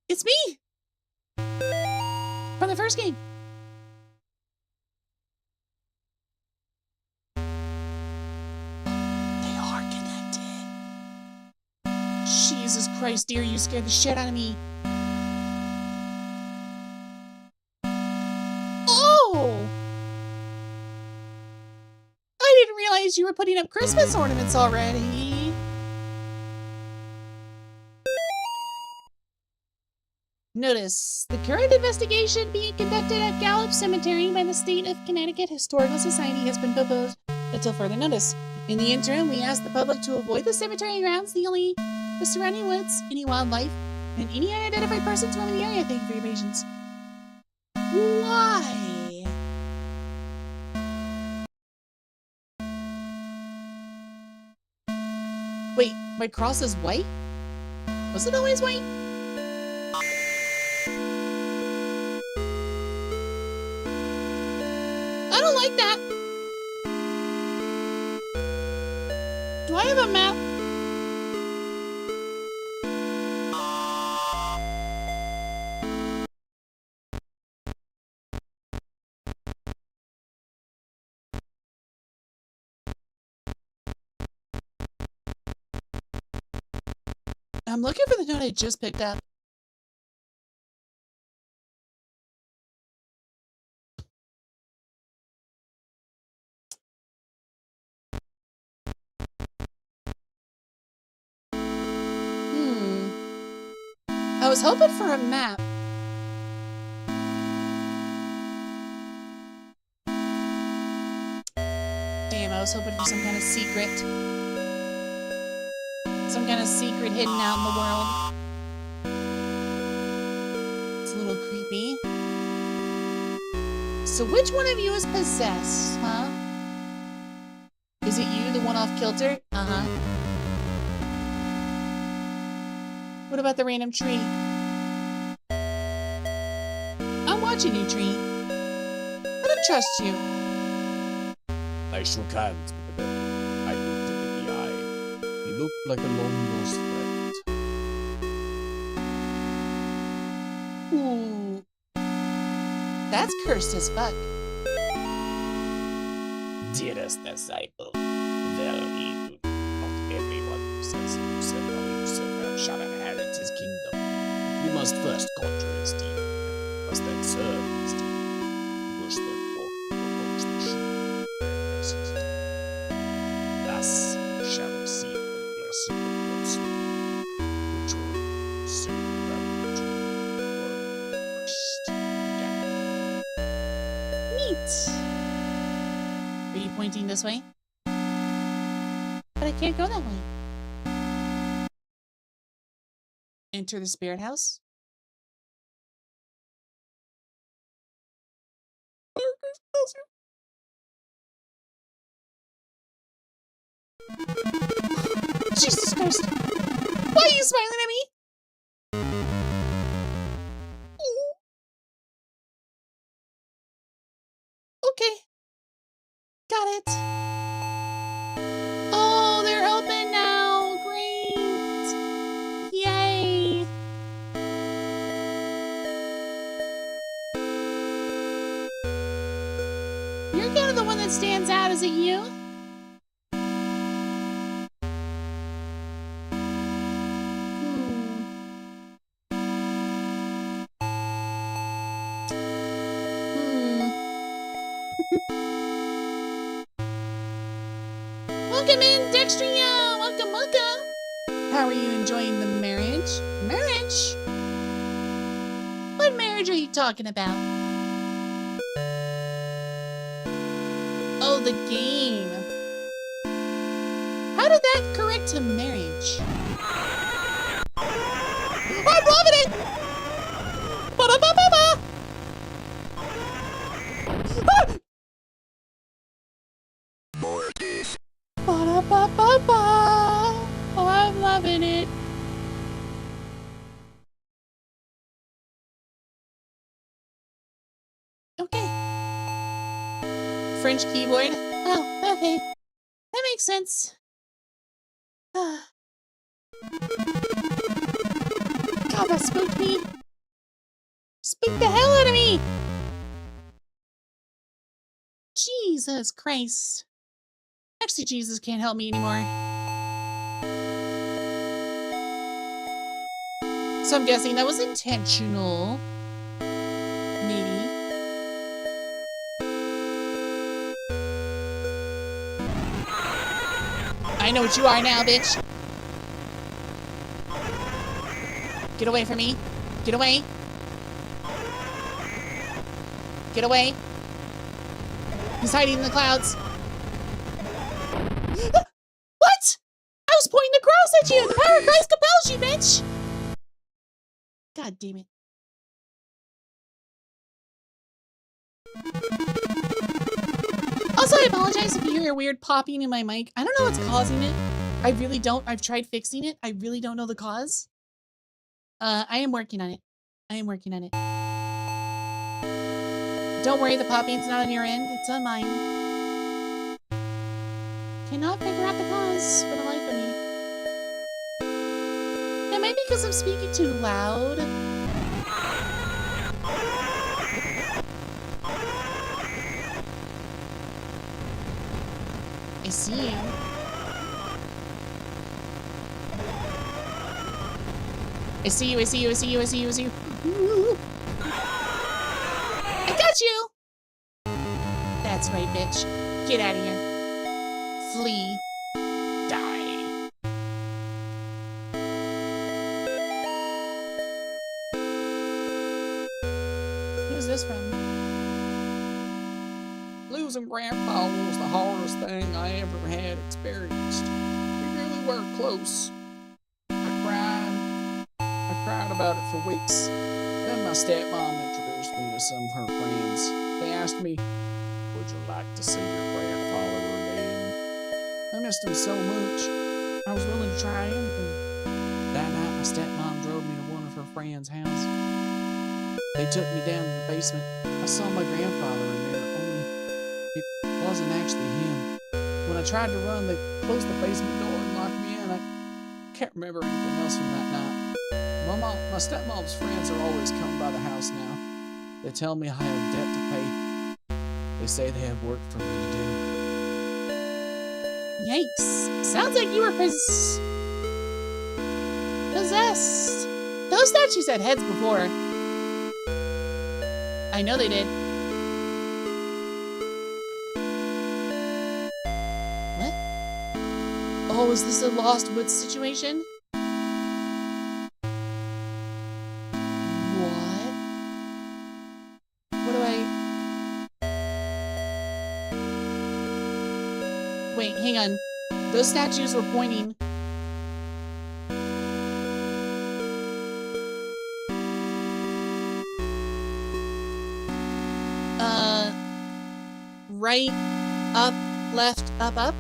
It's me! From the first game. They are connected. Jesus Christ, dear, you scared the shit out of me. Oh! I didn't realize you were putting up Christmas ornaments already. Notice, the current investigation being conducted at Gallup Cemetery by the State of Connecticut Historical Society has been proposed until further notice. In the interim, we ask the public to avoid the cemetery grounds, the surrounding woods, any wildlife, and any unidentified persons roaming the area. Thank you for your patience. Why? Wait, my cross is white? Was it always white? I don't like that. Do I have a map? I'm looking for the note I just picked up. I was hoping for a map. Damn, I was hoping for some kind of secret. Some kind of secret hidden out in the world. It's a little creepy. So which one of you is possessed, huh? Is it you, the one off kilter? Uh-huh. What about the random tree? I'm watching you, tree. I don't trust you.
I shook hands with the man. I looked him in the eye. He looked like a long-lost friend.
Ooh. That's cursed as fuck.
Dearest disciple, verily, not everyone who says Lucifer or Lucifer shall inherit his kingdom. You must first conquer his demon, must then serve his demon. Push them forth to oppose the true message. Thus shall receive the blessing of God's which will save them to the first again.
Neat. Are you pointing this way? But I can't go that way. Enter the spirit house? Jesus Christ! Why are you smiling at me? Okay. Got it. Oh, they're open now. Great. Yay. You're kind of the one that stands out, is it you? Welcome in, Dextria! Welcome, welcome! How are you enjoying the marriage? Marriage? What marriage are you talking about? Oh, the game. How did that correct to marriage? I'm loving it! Ba-da-ba-ba-ba! Ba-da-ba-ba-ba. Oh, I'm loving it. Okay. French keyboard. Oh, okay. That makes sense. God, that spooked me. Spooked the hell out of me. Jesus Christ. Actually, Jesus can't help me anymore. So I'm guessing that was intentional. Maybe. I know what you are now, bitch. Get away from me. Get away. Get away. He's hiding in the clouds. What? I was pointing the cross at you. The power of Christ compels you, bitch. God damn it. Also, I apologize if you hear a weird popping in my mic. I don't know what's causing it. I really don't. I've tried fixing it. I really don't know the cause. I am working on it. I am working on it. Don't worry, the popping's not on your end. It's on mine. Cannot figure out the cause for the life of me. It might be because I'm speaking too loud. I see you. I see you, I see you, I see you, I see you, I see you. I got you! That's right, bitch. Get out of here. Flee. Die. Who's this from?
Losing Grandpa was the hardest thing I ever had experienced. We really were close. I cried about it for weeks. Then my stepmom introduced me to some of her friends. They asked me, would you like to see your grandfather again? I missed him so much. I was willing to try anything. That night, my stepmom drove me to one of her friends' house. They took me down to the basement. I saw my grandfather in there, only it wasn't actually him. When I tried to run, they closed the basement door and locked me in. I can't remember anything else from that night. My stepmom's friends are always coming by the house now. They tell me I have debt to pay. They say they have work for me to do.
Yikes. Sounds like you were possessed. Those statues had heads before. I know they did. What? Oh, is this a Lost Woods situation? What? What do I... Wait, hang on. Those statues were pointing. Right, up, left, up, up.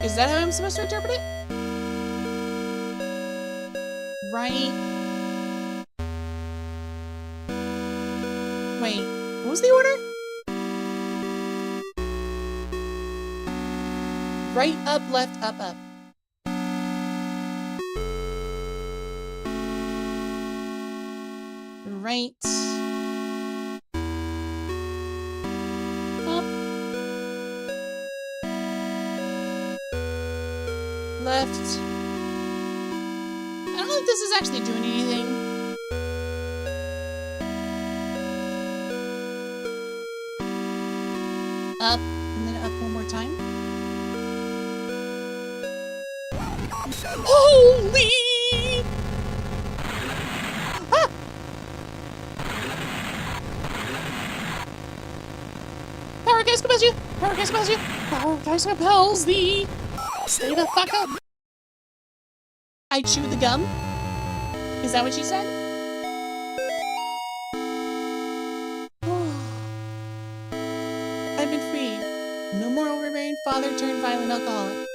Is that how I'm supposed to interpret it? Right. Wait, what was the order? Right, up, left, up, up. Right. Up. Left. I don't know if this is actually doing anything. Up, and then up one more time. Holy! Ah! Power guys compels you! Power guys compels you! Power guys compels thee! Stay the fuck up! I chewed the gum? Is that what you said? father turned violent alcoholic.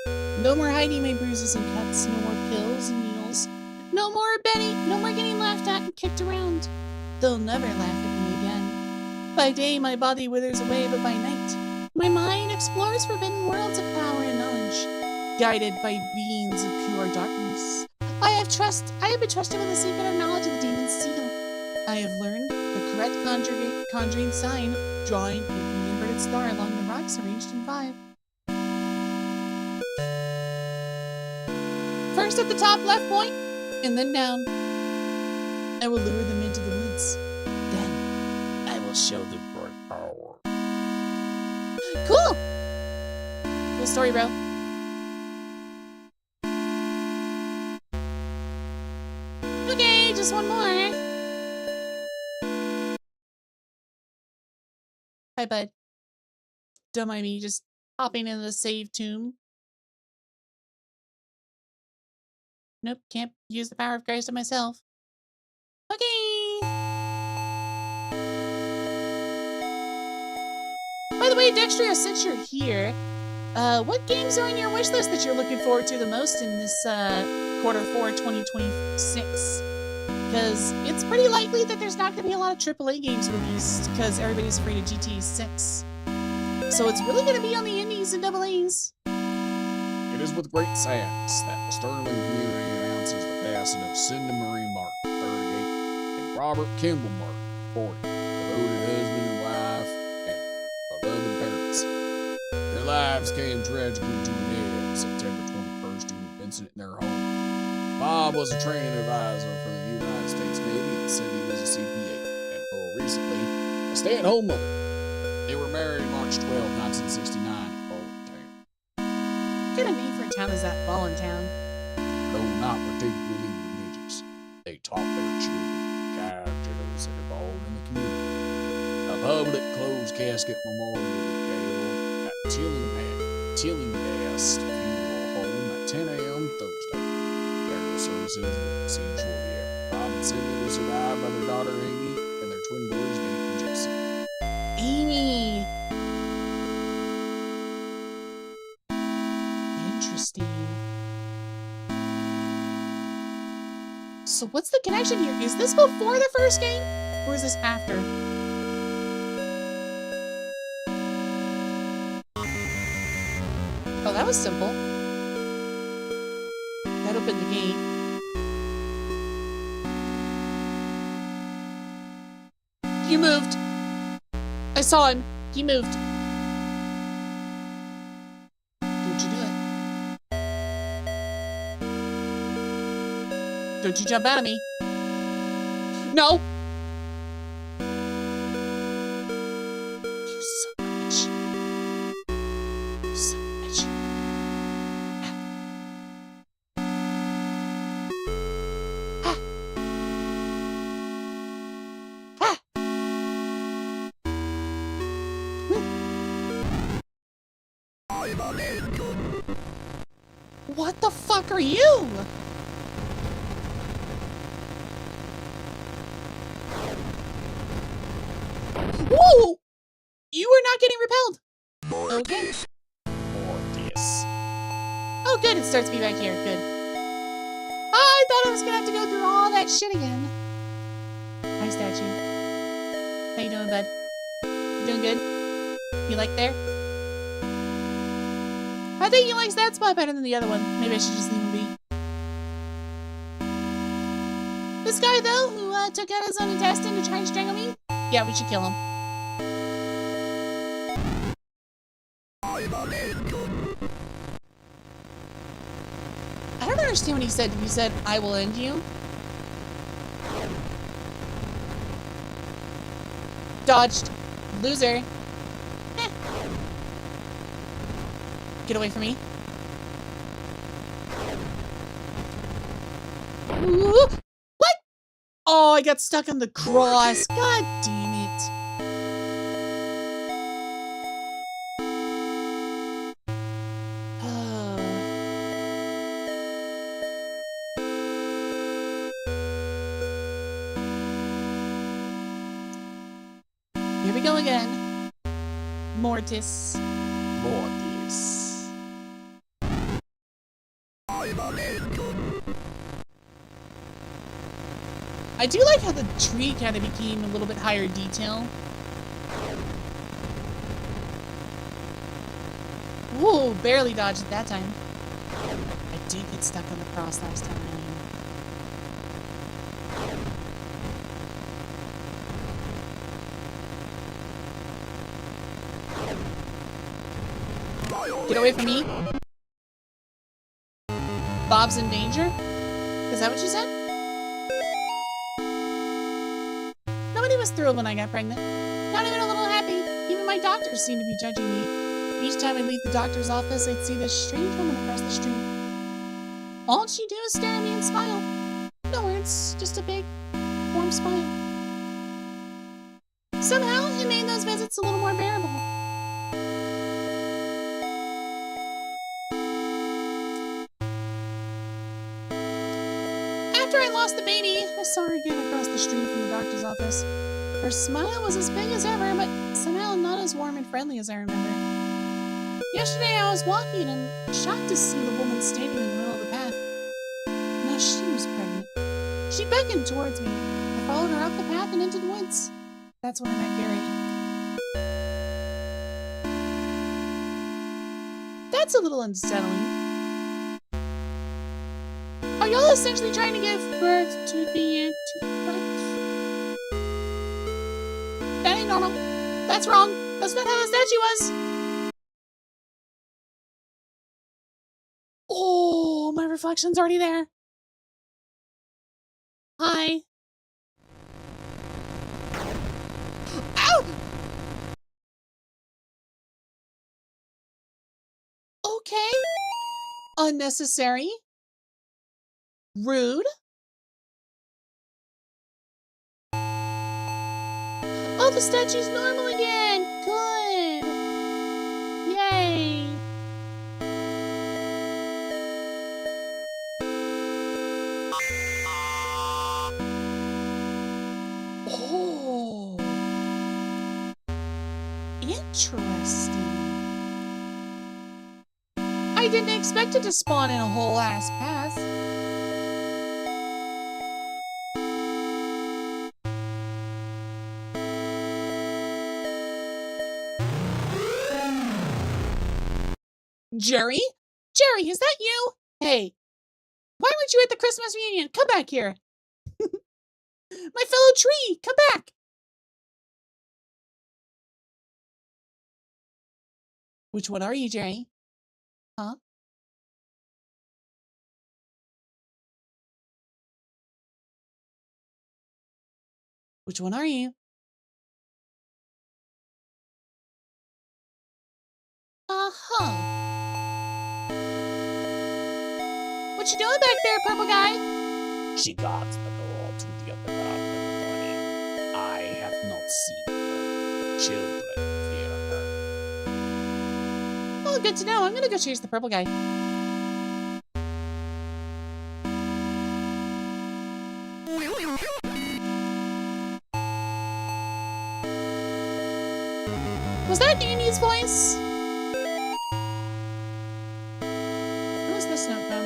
No more hiding my bruises and cuts. No more pills and needles. No more Benny. No more getting laughed at and kicked around. They'll never laugh at me again. By day, my body withers away, but by night, my mind explores forbidden worlds of power and knowledge, guided by beings of pure darkness. I have been trusted with the secret of knowledge of the demon's seal. I have learned the correct conjuring sign, drawing an inverted star along the rocks arranged in 5. First at the top left point, and then down. I will lure them into the woods. Then I will show them my power. Cool! Cool story, bro. Okay, just one more. Hi, bud. Don't mind me just hopping into the save tomb. Nope, can't use the power of Christ on myself. Okay. By the way, Dextria, since you're here, what games are on your wish list that you're looking forward to the most in this quarter 4 2026? Because it's pretty likely that there's not going to be a lot of AAA games released because everybody's afraid of GTA 6. So it's really going to be on the indies and AA's.
It is with great sadness that the Sterling community announces the passing of Cindy Marie Martin, 38, and Robert Kimball Martin, 40, devoted husband and wife and beloved parents. Their lives came tragically to an end September 21st due to an incident in their home. Bob was a training advisor for the United States Navy, and Cindy was a CPA, and more recently, a stay-at-home mother. They were married March 12, 1969 in Ballantown.
What kind of name for a town is that, Ballantown?
Though not particularly religious, they taught their children characters that involved in the community. A public closed casket memorial was held at Tillinghast Funeral Home at 10 a.m. Thursday. Burial services will proceed shortly after. Bob and Cindy were survived by their daughter Amy and their twin boys Nate and Jesse.
Amy. Interesting. So what's the connection here? Is this before the first game? Or is this after? Oh, that was simple. That opened the gate. He moved. I saw him. He moved. Don't you do it. Don't you jump out of me. No! You son of a bitch. You son of a bitch. Ah. Ah. What the fuck are you? Whoa! You are not getting repelled. Okay.
Mortis.
Oh, good. It starts me back here. Good. I thought I was gonna have to go through all that shit again. Hi, statue. How you doing, bud? You doing good? You like there? I think he likes that spot better than the other one. Maybe I should just leave him be. This guy, though, who took out his own intestine to try and strangle me? Yeah, we should kill him. I don't understand what he said. He said, I will end you. Dodged. Loser. Eh. Get away from me. Ooh. What? Oh, I got stuck on the cross. God damn it. Here we go again. Mortis.
Mortis.
I do like how the tree kind of became a little bit higher detail. Whoa, barely dodged it that time. I did get stuck on the cross last time. Get away from me. Bob's in danger? Is that what you said? Nobody was thrilled when I got pregnant. Not even a little happy. Even my doctors seemed to be judging me. Each time I'd leave the doctor's office, I'd see this strange woman across the street. All she'd do is stare at me and smile. No words, just a big, warm smile. Somehow, it made those visits a little more bearable. After I lost the baby, I saw her again across the street from the doctor's office. Her smile was as big as ever, but somehow not as warm and friendly as I remember. Yesterday I was walking and shocked to see the woman standing in the middle of the path. Now she was pregnant. She beckoned towards me. I followed her up the path and into the woods. That's when I met Gary. That's a little unsettling. Are y'all essentially trying to give birth to the Antichrist? That ain't normal. That's wrong. That's not how the statue was. Oh, my reflection's already there. Hi. Ow! Okay. Unnecessary. Rude. Oh, the statue's normal again. Good. Yay. Oh. Interesting. I didn't expect it to spawn in a whole ass path. Jerry? Jerry, is that you? Hey, why weren't you at the Christmas reunion? Come back here. My fellow tree, come back. Which one are you, Jerry? Huh? Which one are you? Uh-huh. What you doing back there, purple guy?
She guards the door to the underground laboratory. I have not seen her. Children fear her.
Oh, good to know. I'm gonna go chase the purple guy. Was that Amy's voice? Who is this note from?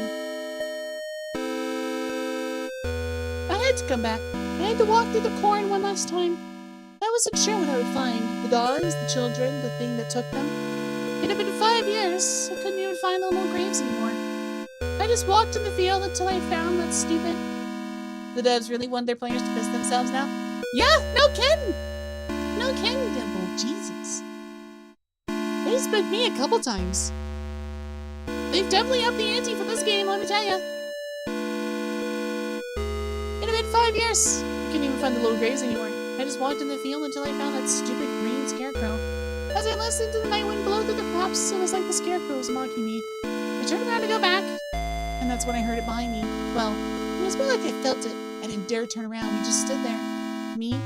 I had to come back. I had to walk through the corn one last time. I wasn't sure what I would find. The dogs, the children, the thing that took them. It had been 5 years. I couldn't even find the little graves anymore. I just walked in the field until I found that stupid... The devs really want their players to piss themselves now? Yeah, no kidding! No kidding, Dimple. Jesus. They spooked me a couple times. They've definitely upped the ante for this game, let me tell ya. It had been 5 years. I couldn't even find the little graves anymore. I just walked in the field until I found that stupid green scarecrow. As I listened to the night wind blow through the crops, it was like the scarecrow was mocking me. I turned around to go back, and that's when I heard it behind me. Well, it was more like I felt it. I didn't dare turn around. We just stood there. Me,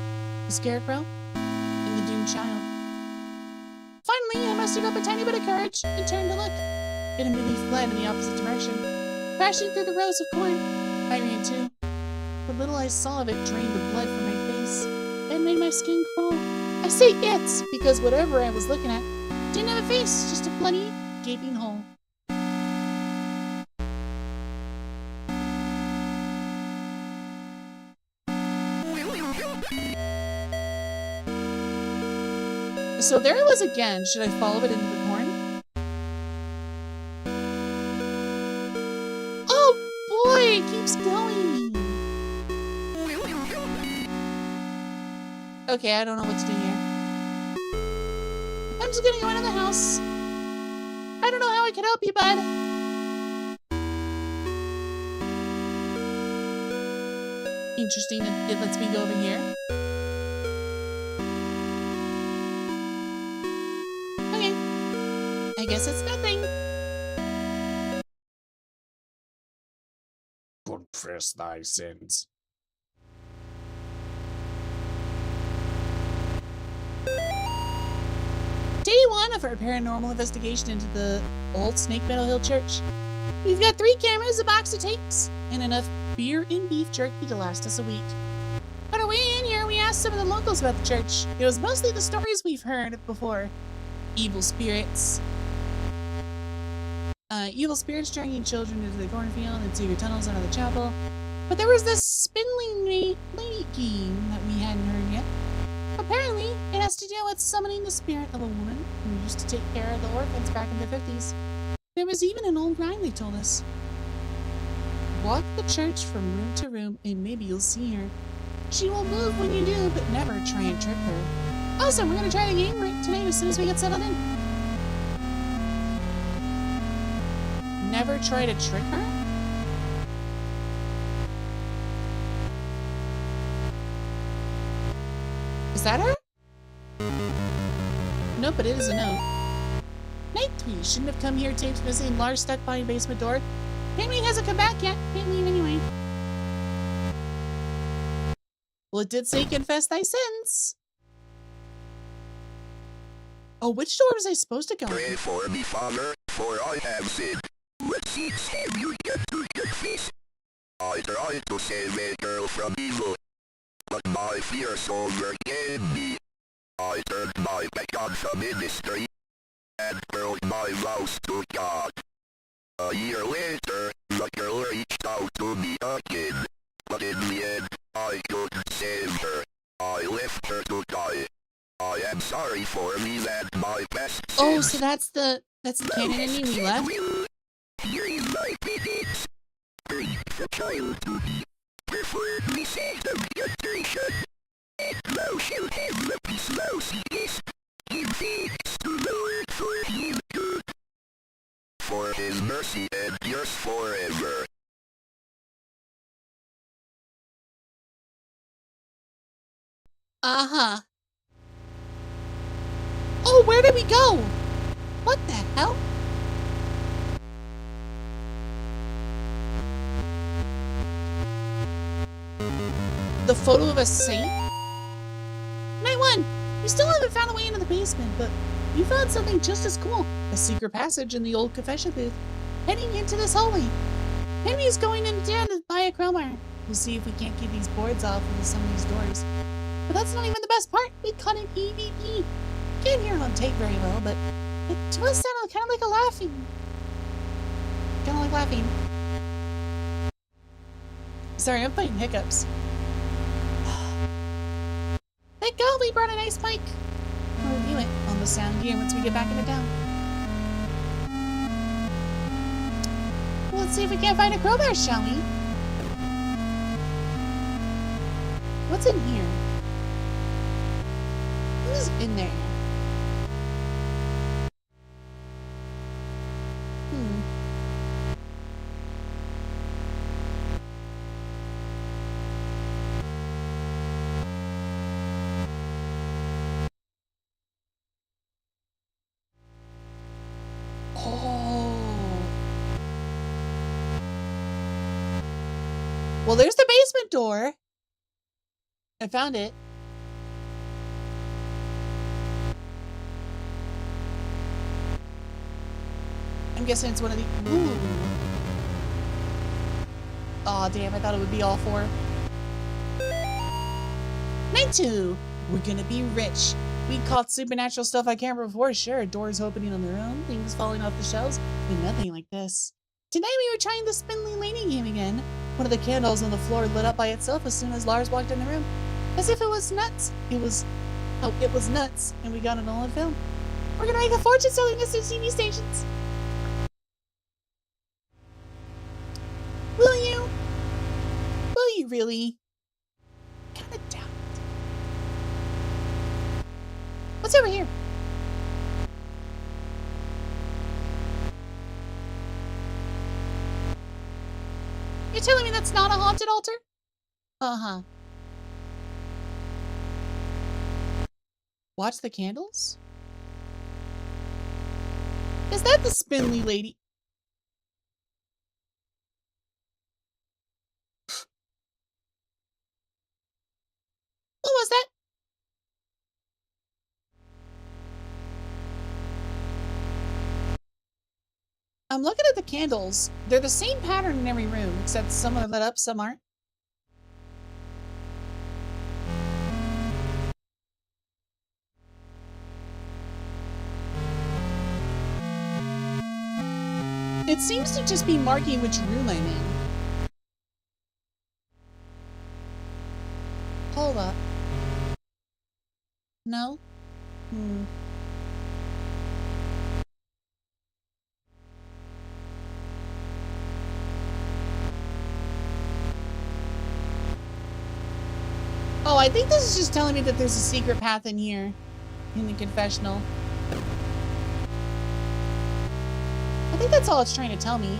the scarecrow, and the doomed child. Finally, I mustered up a tiny bit of courage and turned to look. It immediately fled in the opposite direction, crashing through the rows of corn. I ran too. What little I saw of it drained the blood from my face and made my skin crawl. I say it because whatever I was looking at didn't have a face, just a bloody, gaping hole. So there it was again. Should I follow it into the corn? Oh boy, it keeps going. Okay, I don't know what to do here. I'm just gonna go into the house. I don't know how I can help you, bud. Interesting, it lets me go over here. Okay. I guess it's nothing.
Confess thy sins.
Day 1 of our paranormal investigation into the old Snake Meadow Hill Church. We've got 3 cameras, a box of tapes, and enough beer and beef jerky to last us a week. On our way in here, we asked some of the locals about the church. It was mostly the stories we've heard before. Evil spirits. Evil spirits dragging children into the cornfield and secret tunnels under the chapel. But there was this spindling lady game that we hadn't heard yet. Apparently, it has to do with summoning the spirit of a woman who used to take care of the orphans back in the 50s. There was even an old rhyme they told us. Walk the church from room to room and maybe you'll see her. She will move when you do, but never try and trick her. Awesome, we're gonna try the game right tonight as soon as we get settled in. Never try to trick her? Is that her? No, but it is a note. Night 3. Shouldn't have come here. Tapes missing. Lars stuck behind basement door. Henry hasn't come back yet. Can't leave anyway. Well, it did say confess thy sins. Oh, which door was I supposed to go?
Pray for me, Father, for I have sinned. What seeds have you get to confess? I tried to save a girl from evil, but my fears overcame me. I turned my back on the ministry and hurled my vows to God. A year later, the girl reached out to me again, but in the end, I couldn't save her. I left her to die. I am sorry for me and my past sins.
Oh, so that's the canon ending we left?
Here is my penance. Bring the child to me. Preferably save of attention. And thou shalt have the peace thou seekest. Give thanks to the Lord for his good. For his mercy endures forever.
Uh-huh. Oh, where did we go? What the hell? The photo of a saint? Night 1. We still haven't found a way into the basement, but we found something just as cool. A secret passage in the old confession booth, heading into this hallway. Henry's going into town to buy a crowbar. We'll see if we can't get these boards off of some of these doors. But that's not even the best part. We caught an EVP. Can't hear it on tape very well, but it to us sounded kind of like a laughing. Kind of like laughing. Sorry, I'm fighting hiccups. Thank God we brought an ice mic. We'll review it on the sound gear once we get back into town. Well, let's see if we can't find a crowbar, shall we? What's in here? Who's in there? Well, there's the basement door. I found it. I'm guessing it's one of the... Ooh. Aw, damn, I thought it would be all 4. Night 2. We're gonna be rich. We caught supernatural stuff on camera before, sure. Doors opening on their own, things falling off the shelves, but nothing like this. Today we were trying the spindly lady game again. One of the candles on the floor lit up by itself as soon as Lars walked in the room. As if it was nuts. It was Oh, it was nuts, and we got it all on film. We're gonna make a fortune selling this to TV stations. Will you? Will you really? Kinda doubt it. What's over here? You're telling me that's not a haunted altar? Uh-huh. Watch the candles? Is that the spindly lady? What was that? I'm looking at the candles. They're the same pattern in every room, except some are lit up, some aren't. It seems to just be marking which room I'm in. Hold up. No? Oh, I think this is just telling me that there's a secret path in here. In the confessional. I think that's all it's trying to tell me.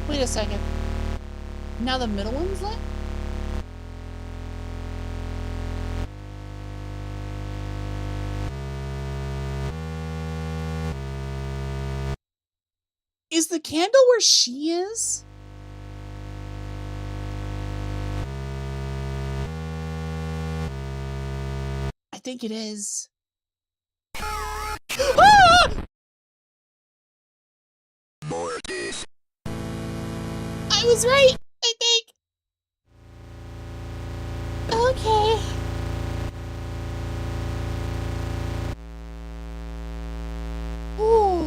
Wait a second. Now the middle one's lit? Is the candle where she is? I think it is. Ah!
Mortis.
I was right, I think. Okay. Ooh.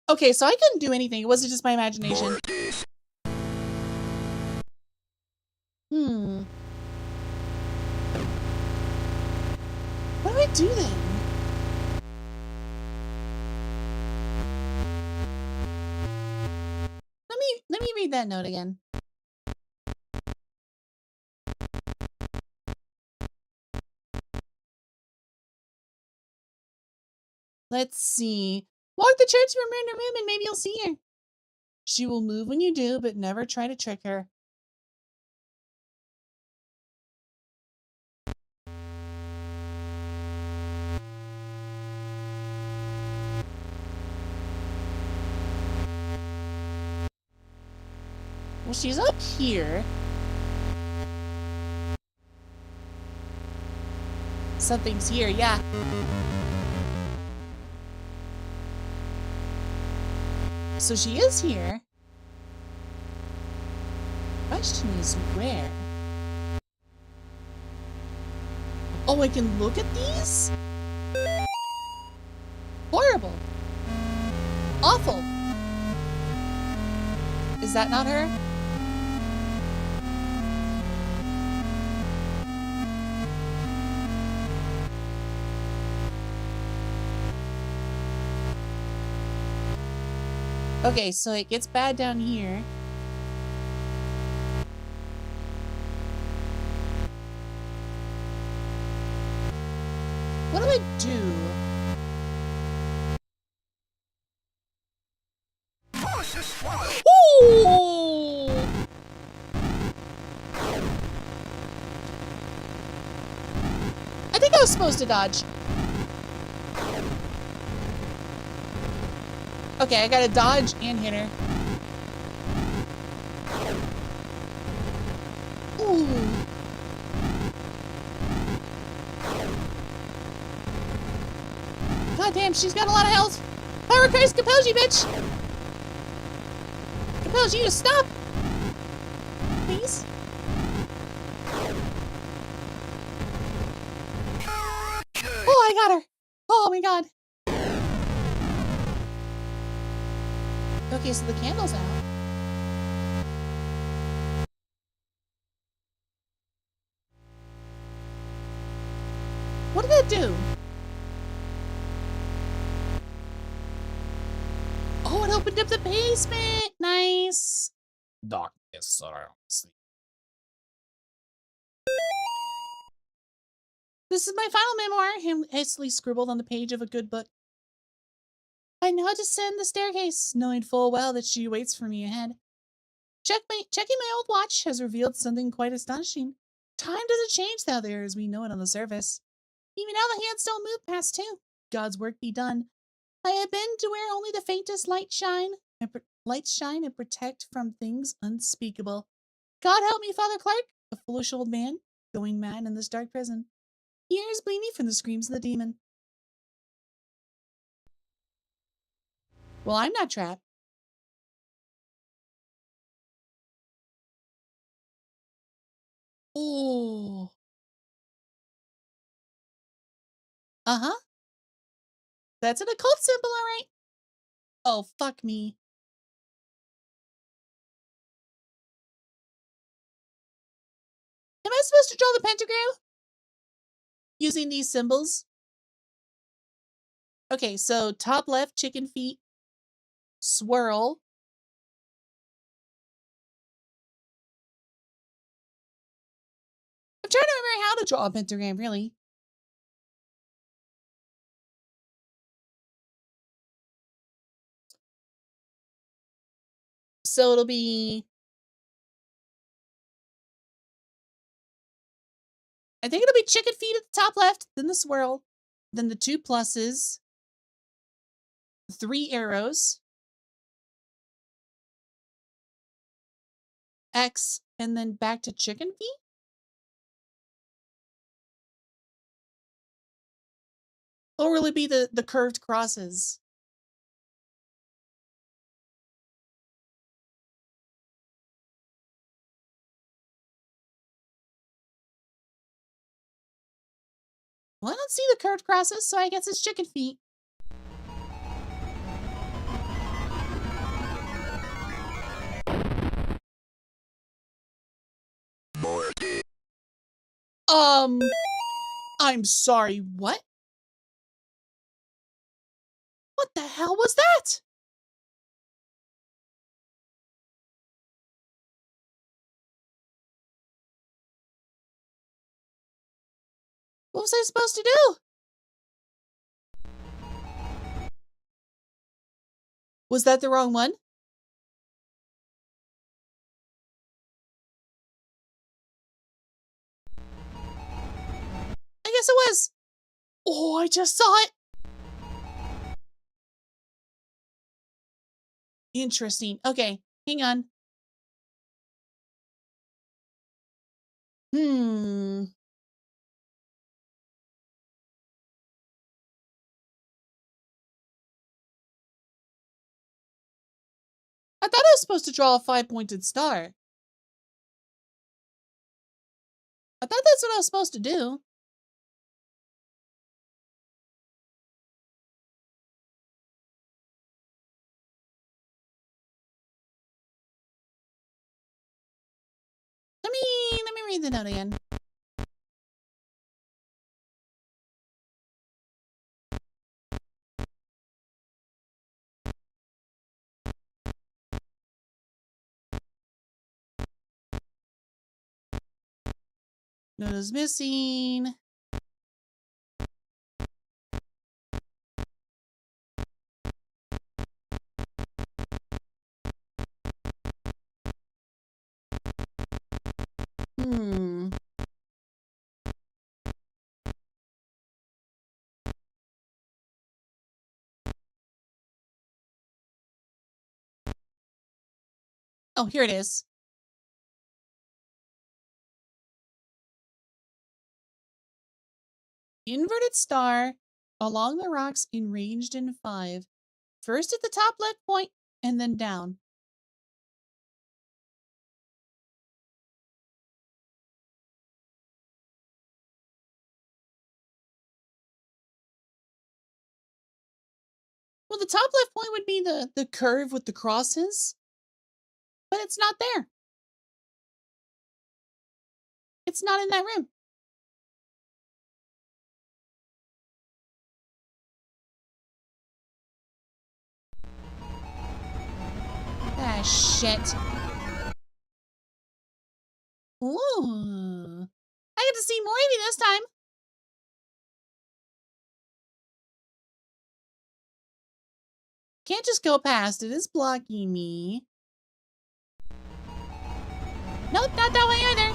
Okay, so I couldn't do anything. It wasn't just my imagination.
Mortis.
What do I do then? Let me read that note again. Let's see. Walk the church from room to room and maybe you'll see her. She will move when you do, but never try to trick her. Well, she's up here. Something's here, yeah. So she is here. Question is where? Oh, I can look at these? Horrible. Awful. Is that not her? Okay, so it gets bad down here. What do I do? Ooh! I think I was supposed to dodge. Okay, I gotta dodge and hit her. Ooh. God damn, she's got a lot of health. Power Christ compels you, bitch. tells you to stop. Please. Oh, I got her. Oh my god. Okay, so the candle's out. What did that do? Oh, it opened up the basement. Nice.
Darkness surrounds thee.
This is my final memoir, hastily scribbled on the page of a good book. I now descend the staircase, knowing full well that she waits for me ahead. Checking my old watch has revealed something quite astonishing. Time doesn't change out there as we know it on the surface. Even now the hands don't move past 2. God's work be done. I have been to where only the faintest lights shine and protect from things unspeakable. God help me, Father Clark, a foolish old man, going mad in this dark prison. Ears bleeding from the screams of the demon. Well, I'm not trapped. Oh. Uh-huh. That's an occult symbol, all right. Oh, fuck me. Am I supposed to draw the pentagram? Using these symbols? Okay, so top left, chicken feet. Swirl. I'm trying to remember how to draw a pentagram, really. So it'll be... I think it'll be chicken feet at the top left, then the swirl, then the 2 pluses, 3 arrows, X, and then back to chicken feet? Or will it be the curved crosses? Well, I don't see the curved crosses, so I guess it's chicken feet.
Morty.
I'm sorry, what? What the hell was that? What was I supposed to do? Was that the wrong one? I guess it was. Oh, I just saw it. Interesting. Okay, hang on. I thought I was supposed to draw a 5-pointed star. I thought that's what I was supposed to do. Let me read the note again. Note is missing. Oh, here it is. Inverted star along the rocks arranged in 5. First at the top left point and then down. Well, the top left point would be the curve with the crosses, but it's not there. It's not in that room. Ah, shit. Ooh. I get to see more of you this time. Can't just go past it. It's blocking me. Nope, not that way either.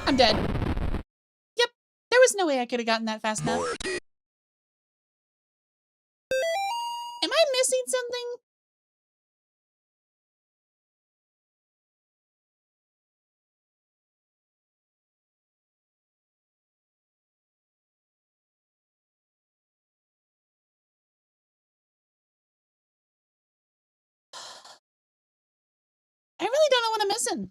I'm dead. Yep, there was no way I could have gotten that fast enough. Am I missing something? I really don't know what I'm missing.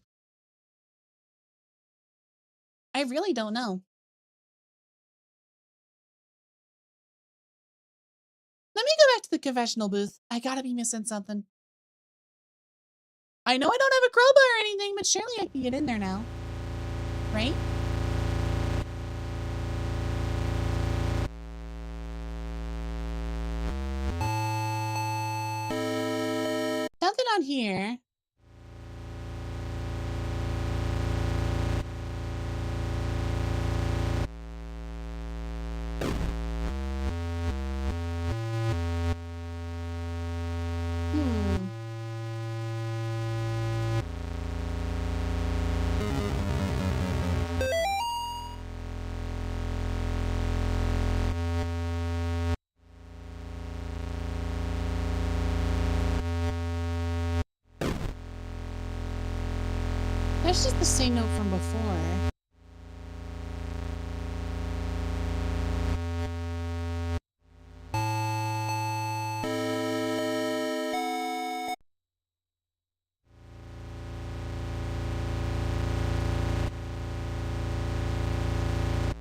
I really don't know. Let me go back to the confessional booth. I gotta be missing something. I know I don't have a crowbar or anything, but surely I can get in there now. Right? Nothing on here. Hmm. That's just the same note from before.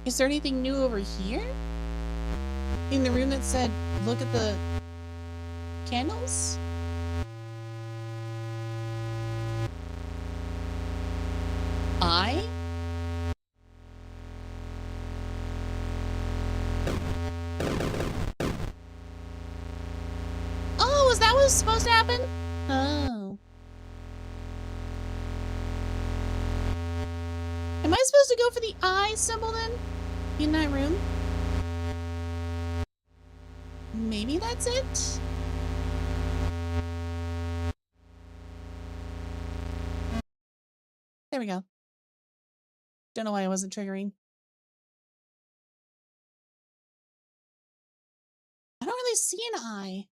Is there anything new over here? In the room that said, look at the candles? Oh, is that what was supposed to happen? Oh. Am I supposed to go for the eye symbol then? In that room? Maybe that's it? There we go. Don't know why I wasn't triggering. I don't really see an eye.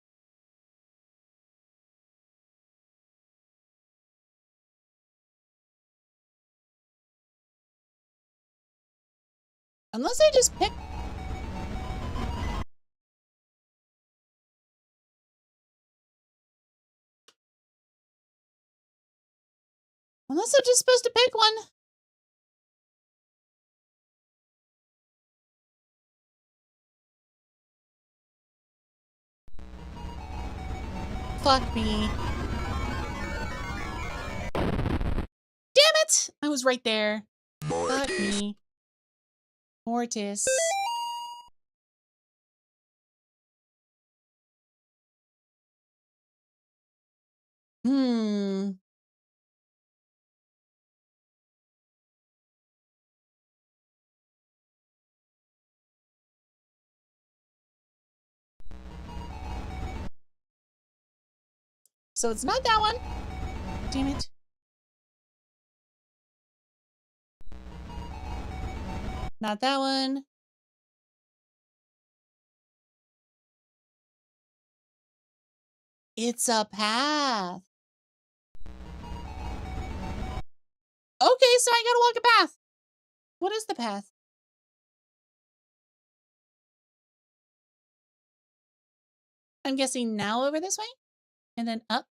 Unless I just pick... Unless I'm just supposed to pick one. Fuck me. Damn it! I was right there. Fuck me. Mortis. Hmm. So it's not that one. Damn it. Not that one. It's a path. Okay, so I gotta walk a path. What is the path? I'm guessing now over this way? And then up?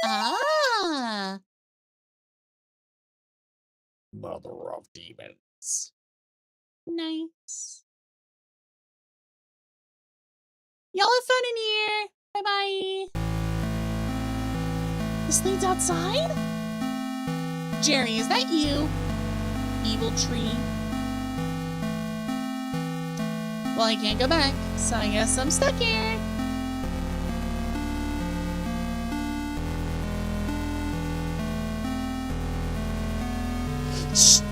Ah!
Mother of demons.
Nice. Y'all have fun in here. Bye-bye. This leads outside? Jerry, is that you? Evil tree. Well, I can't go back, so I guess I'm stuck here.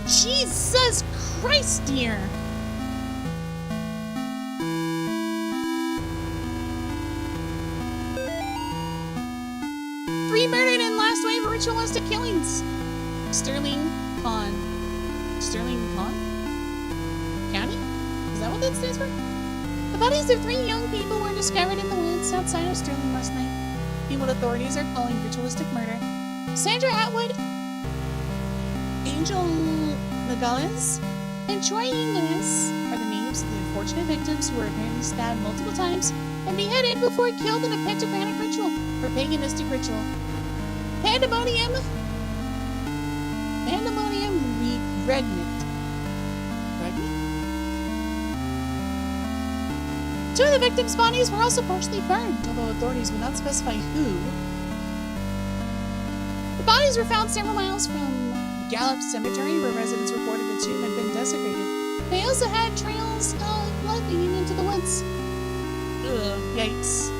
Jesus Christ, dear. Three murdered in last wave of ritualistic killings. Sterling Con. Sterling Con? County? Is that what that stands for? The bodies of 3 young people were discovered in the woods outside of Sterling last night. What authorities are calling ritualistic murder. Sandra Atwood, Angel Nogales, and Troy Ingles are the names of the unfortunate victims who were apparently stabbed multiple times and beheaded before killed in a pentagramic ritual or paganistic ritual. Pandemonium regnant. Two of the victims' bodies were also partially burned, although authorities would not specify who. The bodies were found several miles from Gallup Cemetery, where residents reported the tomb had been desecrated. They also had trails of blood leading into the woods. Ugh, yikes.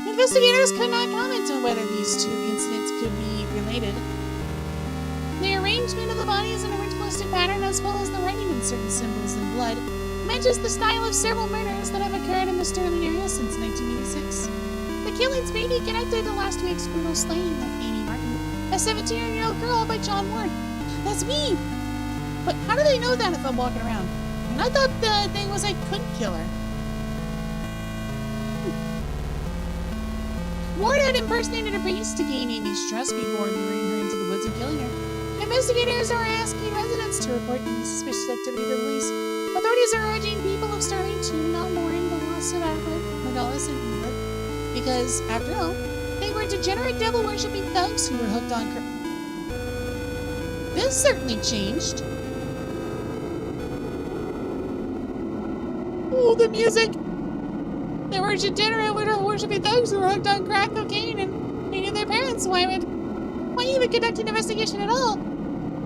Investigators could not comment on whether these two incidents could be related. The arrangement of the bodies in a ritualistic pattern, as well as the writing in certain symbols in blood, matches the style of several murders that have occurred in the Sterling area since 1986. The killings may be connected to last week's brutal slaying of Amy Martin, a 17-year-old girl by John Ward. That's me! But how do they know that if I'm walking around? And I thought the thing was I couldn't kill her. Ward had impersonated a priest to gain Amy's trust before luring her into the woods and killing her. Investigators are asking residents to report any suspicious activity to the police. Authorities are urging people of Sterling to not mourn the loss of Atwood, Nogales, and England, because, after all, they were degenerate devil-worshipping thugs who were hooked on This certainly changed. Oh, the music! They were degenerate worshipping thugs who were hooked on crack cocaine and hated their parents. Why even conduct an investigation at all?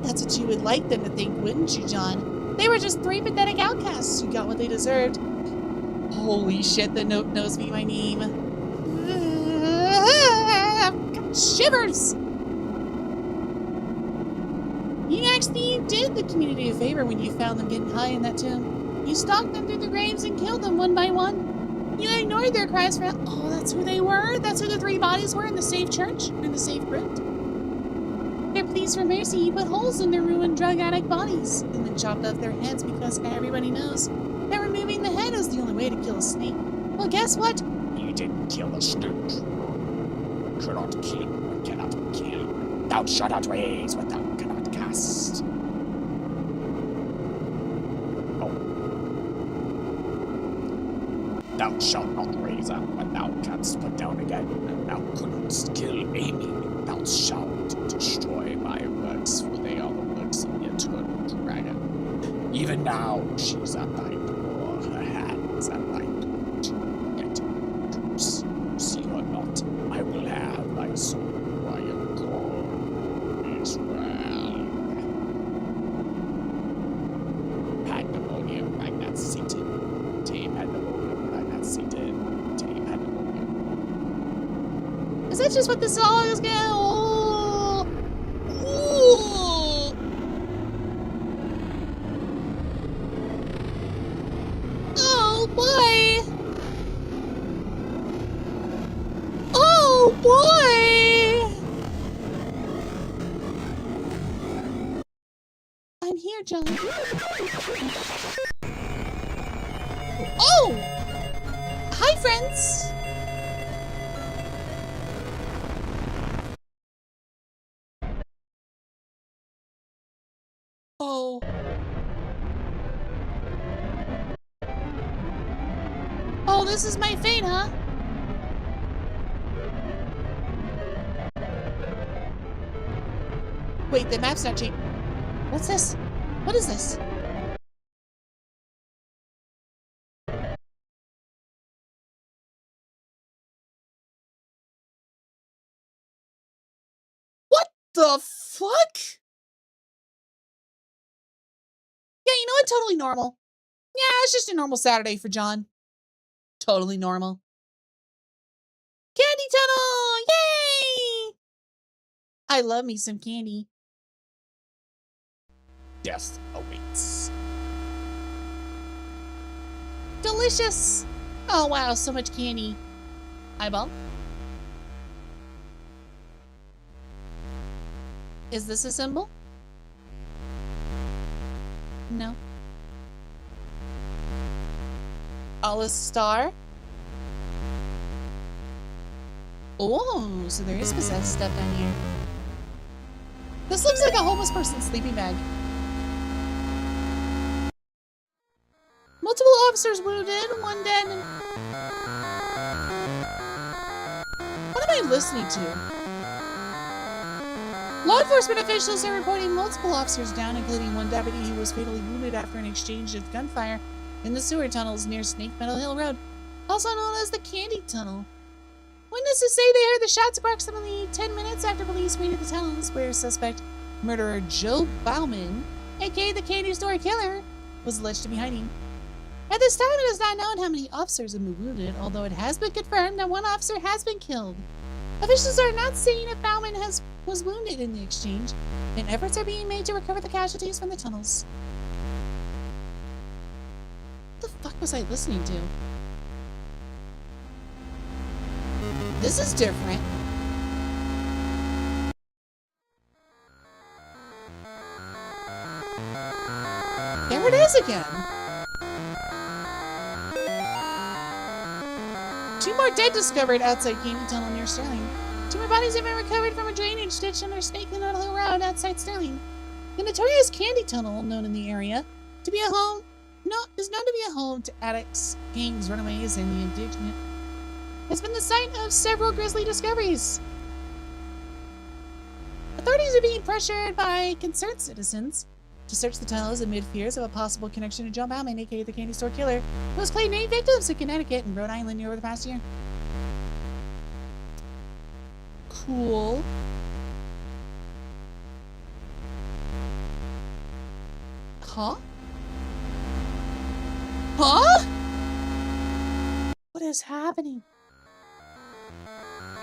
That's what you would like them to think, wouldn't you, John? They were just 3 pathetic outcasts who got what they deserved. Holy shit, the note knows me by name. I've got shivers! You actually did the community a favor when you found them getting high in that tomb. You stalked them through the graves and killed them one by one. You ignored their cries for help. Oh, that's who they were? That's who the 3 bodies were in the safe church? Or in the safe crypt? Their pleas for mercy, you put holes in their ruined drug addict bodies, and then chopped off their heads because everybody knows that removing the head is the only way to kill a snake. Well, guess what?
You didn't kill the snake. Cannot kill, cannot kill. Thou shalt not raise what thou cannot cast. Oh. Thou shalt not raise up what thou canst put down again, and thou couldst kill Amy. Thou shalt destroy my works, for they are the works of the eternal dragon. Even now she's at thy door, her hands at thy throat. Yet troops, see her not, I will have thy soul, I am God, Israel. Pandemonium, Magnat Satan. Te Pandemonium, Magnat Satan. Te Pandemonium.
Is that just what this song is going? Oh boy! Oh boy! I'm here, John. Oh! Hi, friends! Oh. Oh, this is my fate, huh? Wait, the map's not changing. What's this? What is this? What the fuck? Yeah, you know what? Totally normal. Yeah, it's just a normal Saturday for John. Totally normal. Candy tunnel! Yay! I love me some candy.
Death awaits.
Delicious! Oh wow, so much candy. Eyeball? Is this a symbol? No. A star? Oh, so there is possessed stuff down here. This looks like a homeless person's sleeping bag. Multiple officers wounded, one dead. What am I listening to? Law enforcement officials are reporting multiple officers down, including one deputy who was fatally wounded after an exchange of gunfire in the sewer tunnels near Snake Meadow Hill Road, also known as the Candy Tunnel. Witnesses say they heard the shots approximately 10 minutes after police raided the tunnels, where suspect murderer Joe Bauman, aka the candy store killer, was alleged to be hiding. At this time, it is not known how many officers have been wounded, although it has been confirmed that one officer has been killed. Officials are not saying if Bauman was wounded in the exchange, and efforts are being made to recover the casualties from the tunnels. What the fuck was I listening to? This is different. There it is again. 2 more dead discovered outside Candy Tunnel near Sterling. 2 more bodies have been recovered from a drainage ditch under Snake Meadow Hill Road outside Sterling. The notorious Candy Tunnel, known in the area to be a home, is known to be a home to addicts, gangs, runaways, and the indigent. It's been the site of several grisly discoveries. Authorities are being pressured by concerned citizens to search the tunnels amid fears of a possible connection to Joe Bauman, aka the candy store killer, who has claimed 8 victims in Connecticut and Rhode Island over the past year. Cool. Huh? Huh? What is happening?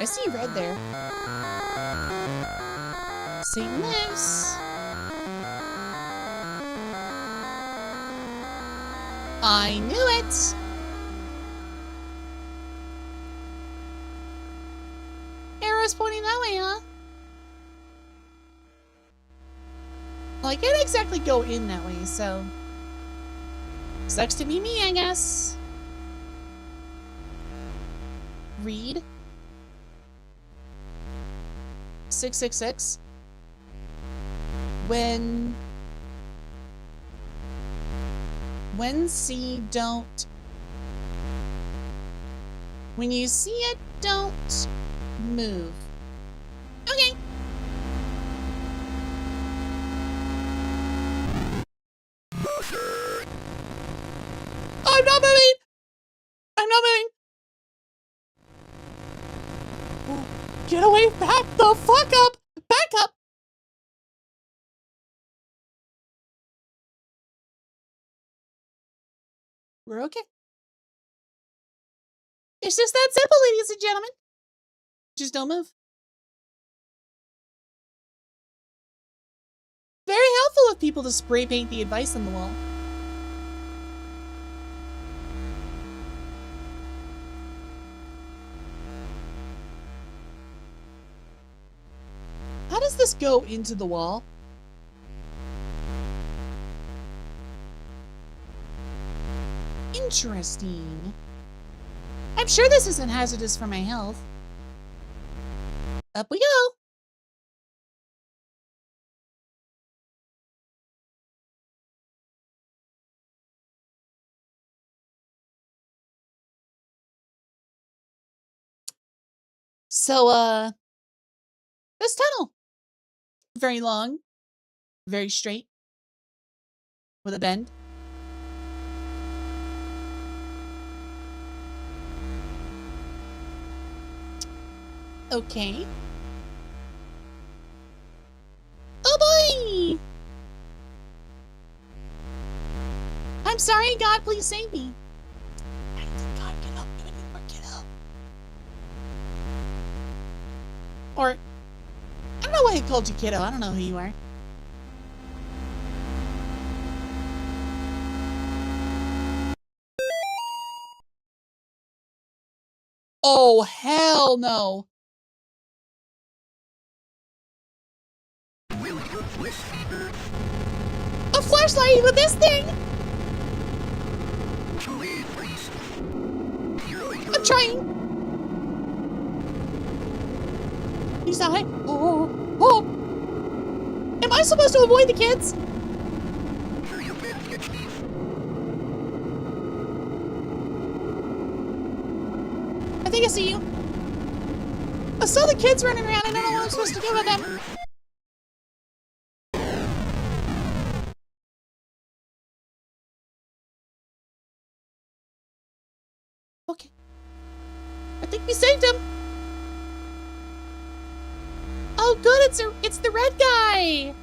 I see red there. Satan lives. I knew it! Arrow's pointing that way, huh? Well, I can't exactly go in that way, so... sucks to be me, I guess. Read. 666. When see, don't. When you see it, don't move. Okay. I'm not moving! I'm not moving! Get away! Back the fuck up! Back up! We're okay. It's just that simple, ladies and gentlemen. Just don't move. Very helpful of people to spray paint the advice on the wall. How does this go into the wall? Interesting. I'm sure this isn't hazardous for my health. Up we go. So, this tunnel. Very long. Very straight. with a bend. Okay. Oh boy! I'm sorry, God, please save me. I think God, get up. Give me more, get up. Or, I don't know why he called you kiddo. I don't know who you are. Oh, hell no. A flashlight with this thing? I'm trying. He's not high. Oh, oh. Am I supposed to avoid the kids? I think I see you. I saw the kids running around. I don't know what I'm supposed to do with them. Okay. I think we saved him. Oh, good. It's the red guy.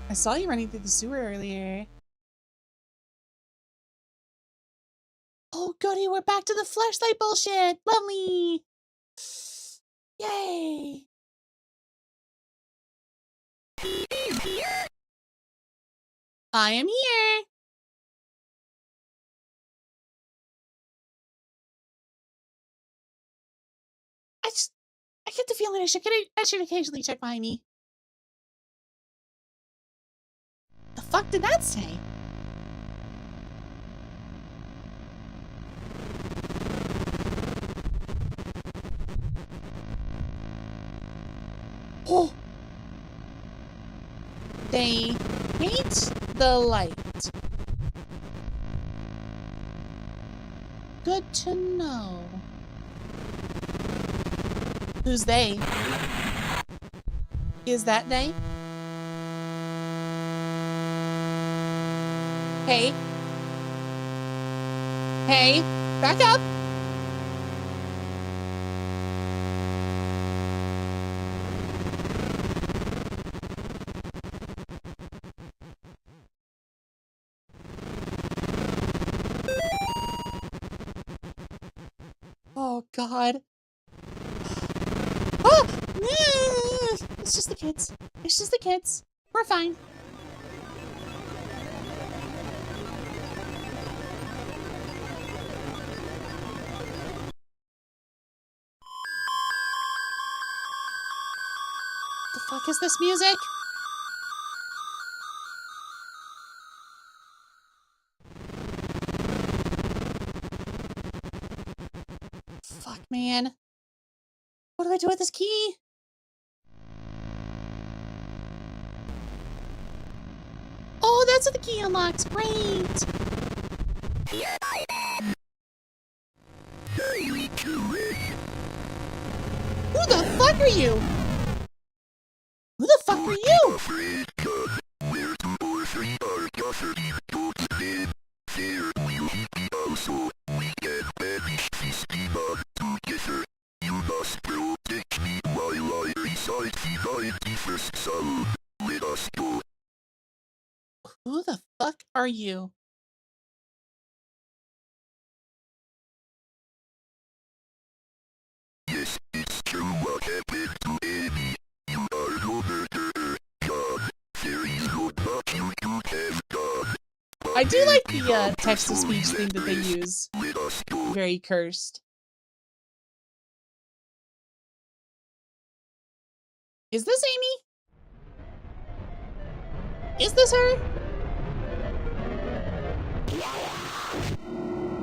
I saw you running through the sewer earlier. Oh, goody. We're back to the flashlight bullshit. Lovely. Yay. I am here. I get the feeling I should occasionally check behind me. The fuck did that say? Oh! They hate the light. Good to know. Who's they? Is that they? Hey. Hey, back up. Oh, God. Oh! It's just the kids. It's just the kids. We're fine. The fuck is this music? Fuck, man. What do I do with this key? Oh, that's what the key unlocks. Great. Who the fuck are you? Who the fuck are you? Who the fuck are you?
Yes, it's true what happened to Amy. You are no murderer, God. There is no much you have done.
I do like the text-to-speech thing that they use. Very cursed. Is this Amy? Is this her?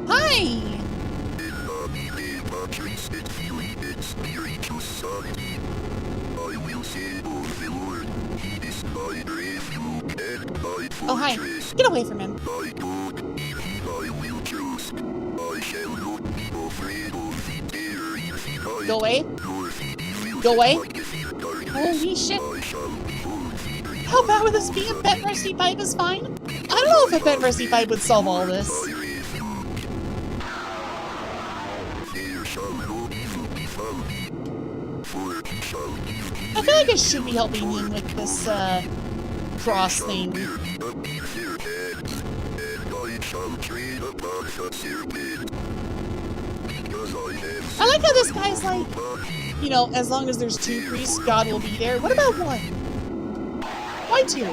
Hi! Oh, hi. Get away from him. Go away. Go away. Holy shit. How bad would this be? A pet rusty pipe is fine? I don't know if a pet rusty pipe would solve all this. I feel like I should be helping him with this, cross thing. I like how this guy's like, you know, as long as there's 2 priests, God will be there. What about 1? Why 2?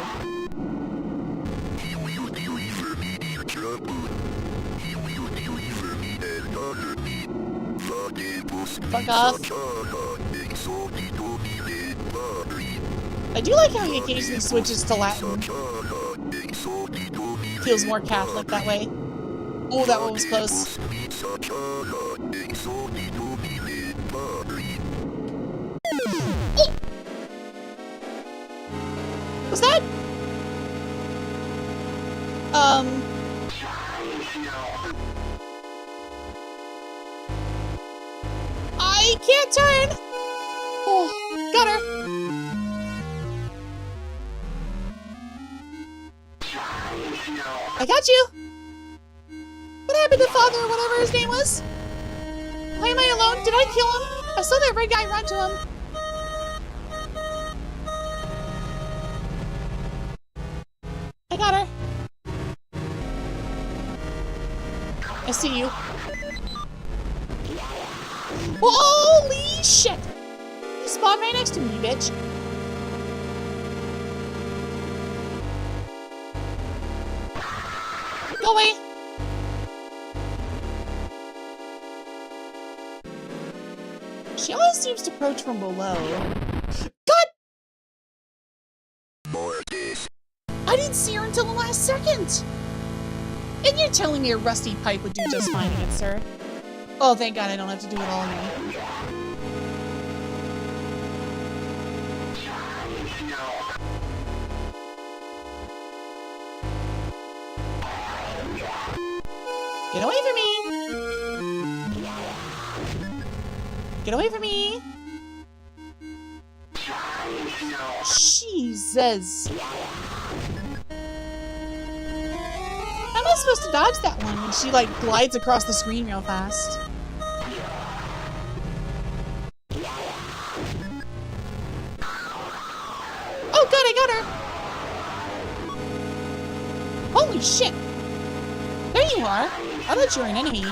Fuck off. I do like how he occasionally switches to Latin. Feels more Catholic that way. Oh, that one was close. Oh! Was that? I can't turn! Oh, got her! I got you! What happened to Father, whatever his name was? Why am I alone? Did I kill him? I saw that red guy run to him. I got her. I see you. Holy shit! You spawned right next to me, bitch. Go away! She always seems to approach from below. God! I didn't see her until the last second! And you're telling me a rusty pipe would do just fine against her? Oh, thank God I don't have to do it all again. Get away from me! Get away from me! Jesus! How am I supposed to dodge that one when she, like, glides across the screen real fast? Oh, good, I got her! Holy shit! There you are! I thought you were an enemy.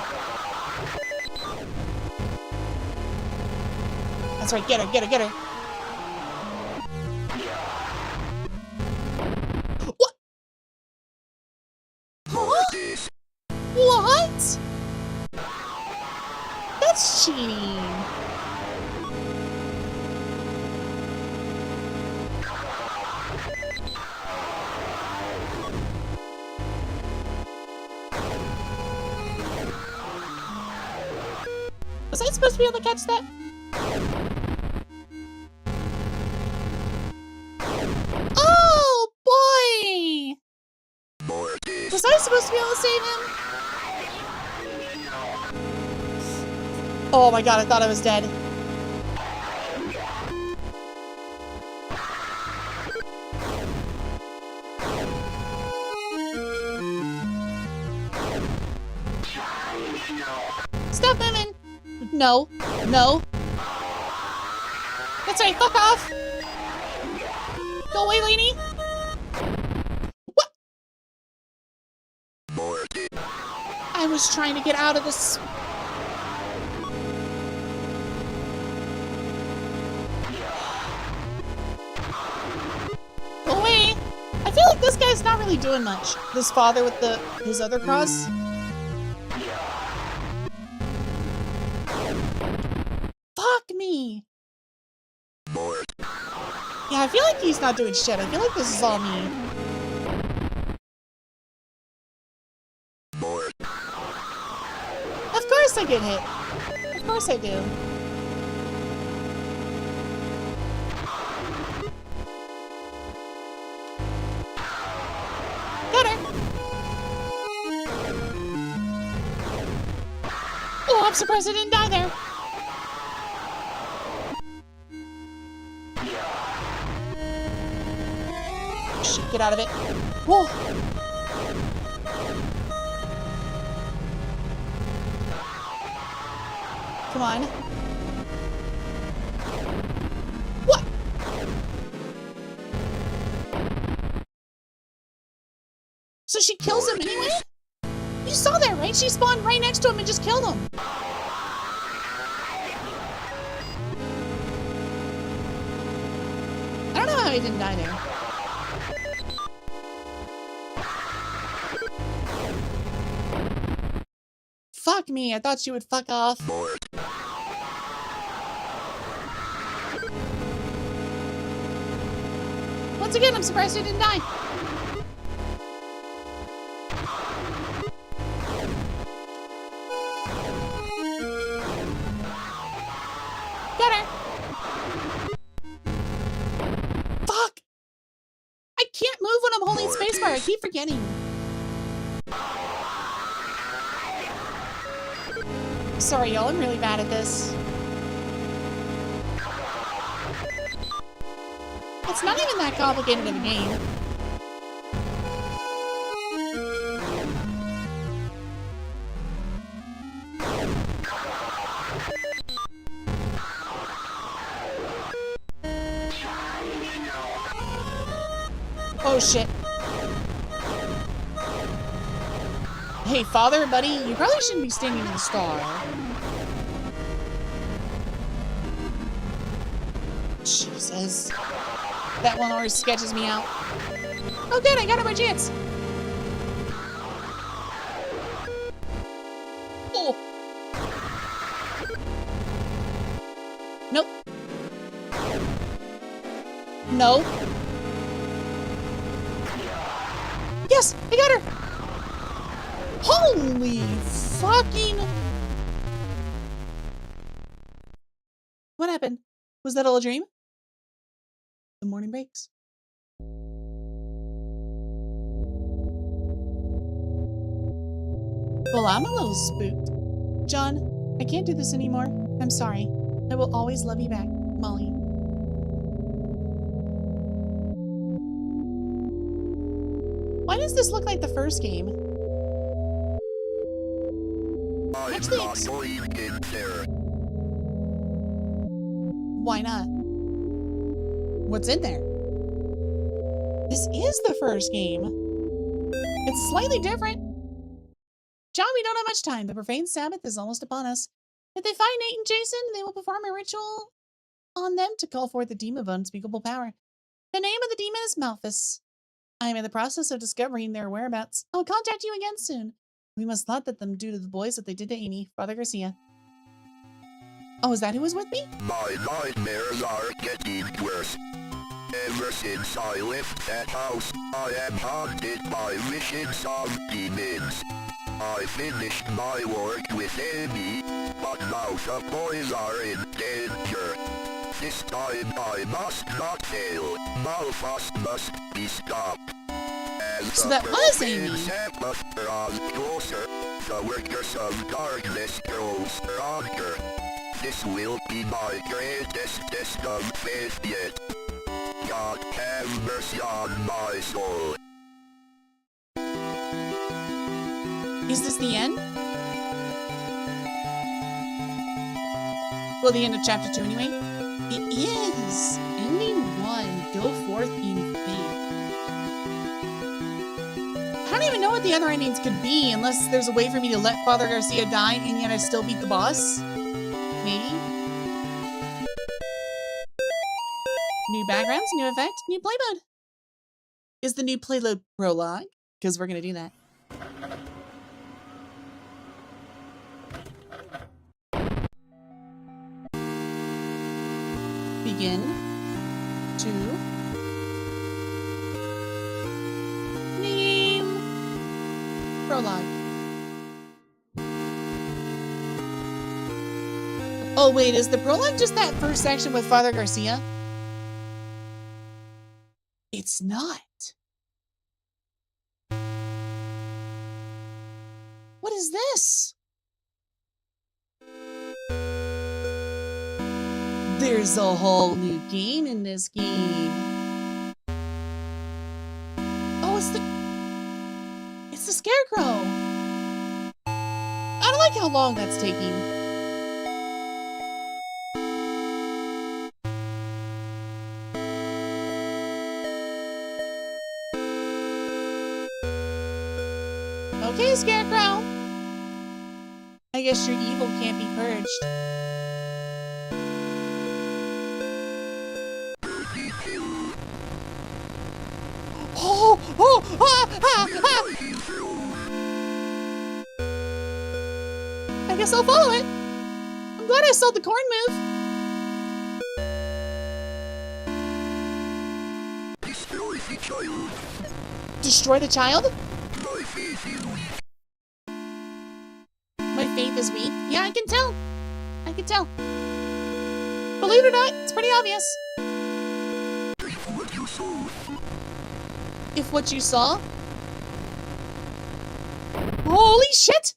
That's right, get her, get her, get her! What? Huh? What? That's cheating. Was I supposed to be able to catch that? Oh, boy! Was I supposed to be able to save him? Oh my God, I thought I was dead. Stop moving! No, no. That's right, fuck off! Go away, lady! What? I was trying to get out of this. Go away! I feel like this guy's not really doing much. This father with his other cross. Fuck me! Yeah, I feel like he's not doing shit. I feel like this is all me. Of course I get hit. Of course I do. Got her! Oh, I'm surprised I didn't die there. benefit out of it. Whoa. Come on. What? So she kills him anyway? You saw that, right? She spawned right next to him and just killed him. I don't know how he didn't die there. Fuck me, I thought she would fuck off. Once again, I'm surprised he didn't die. Got her. Fuck! I can't move when I'm holding spacebar. I keep forgetting. Sorry, y'all. I'm really bad at this. It's not even that complicated of a game. Oh shit. Hey, father, buddy, you probably shouldn't be standing in the star. Jesus. That one always sketches me out. Oh good, I got it by chance. Oh. Nope. No. Yes, I got her. Holy fucking... What happened? Was that all a dream? The morning breaks. Well, I'm a little spooked. John, I can't do this anymore. I'm sorry. I will always love you back, Molly. Why does this look like the first game? Actually, why not? What's in there? This is the first game. It's slightly different. John, we don't have much time. The profane Sabbath is almost upon us. If they find Nate and Jason, they will perform a ritual on them to call forth the demon of unspeakable power. The name of the demon is Malphus. I am in the process of discovering their whereabouts. I'll contact you again soon. We must not let them do to the boys what they did to Amy, Father Garcia. Oh, is that who was with me?
My nightmares are getting worse. Ever since I left that house, I am haunted by visions of demons. I finished my work with Amy, but now the boys are in danger. This time I must not fail. Malphus must be stopped. As
So that was Amy.
Sabbath draws closer, the workers of darkness grow stronger. This will be my greatest test of faith yet. God have mercy on my soul.
Is this the end? Well, the end of chapter 2 anyway. It is! Ending 1. Go forth in faith. I don't even know what the other endings could be unless there's a way for me to let Father Garcia die and yet I still beat the boss. Maybe? New backgrounds, new effect, new play mode. Is the new playload prologue? Because we're going to do that. Begin. 2. Name. Prologue. Oh wait, is the prologue just that first section with Father Garcia? It's not. What is this? There's a whole new game in this game. It's the scarecrow. I don't like how long that's taking. Okay, Scarecrow. I guess your evil can't be purged. I guess I'll follow it. I'm glad I saw the corn move. Destroy the child? My faith is weak. Yeah, I can tell. I can tell. Believe it or not, it's pretty obvious. If what you saw? Holy shit!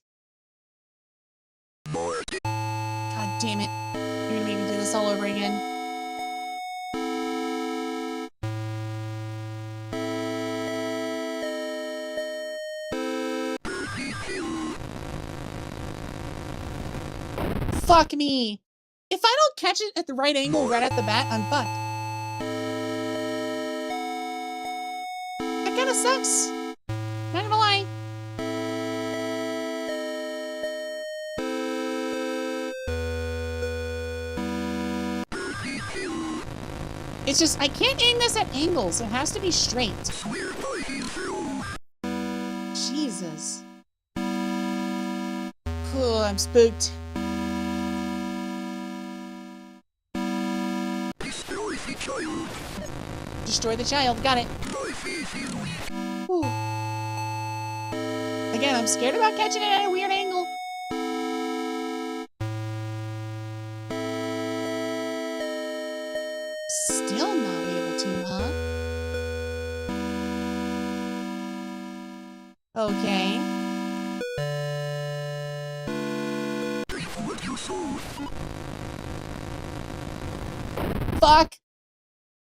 God damn it. You're gonna make me do this all over again. Fuck me. If I don't catch it at the right angle right at the bat, I'm fucked. That kinda sucks. Not gonna lie. It's just, I can't aim this at angles. It has to be straight. Jesus. Cool, I'm spooked. Destroy the child. Got it. Whew. Again, I'm scared about catching it at a weird angle. Still not able to, huh? Okay. Fuck.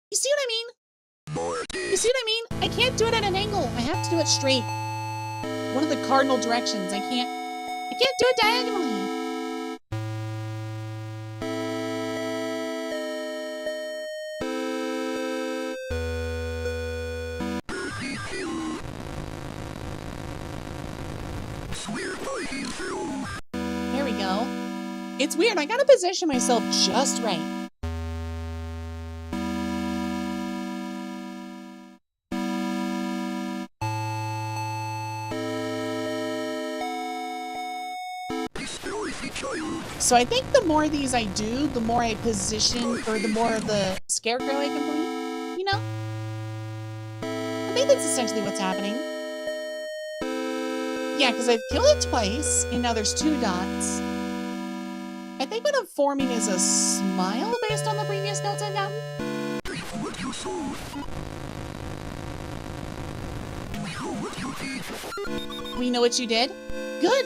You see what I mean? You see what I mean? I can't do it at an angle. I have to do it straight. One of the cardinal directions. I can't do it diagonally. There we go. It's weird. I gotta position myself just right. So I think the more of these I do, the more I position, or the more of the scarecrow I complete, you know? I think that's essentially what's happening. Yeah, because I've killed it twice, and now there's 2 dots. I think what I'm forming is a smile based on the previous notes I've gotten. We know what you did? Good!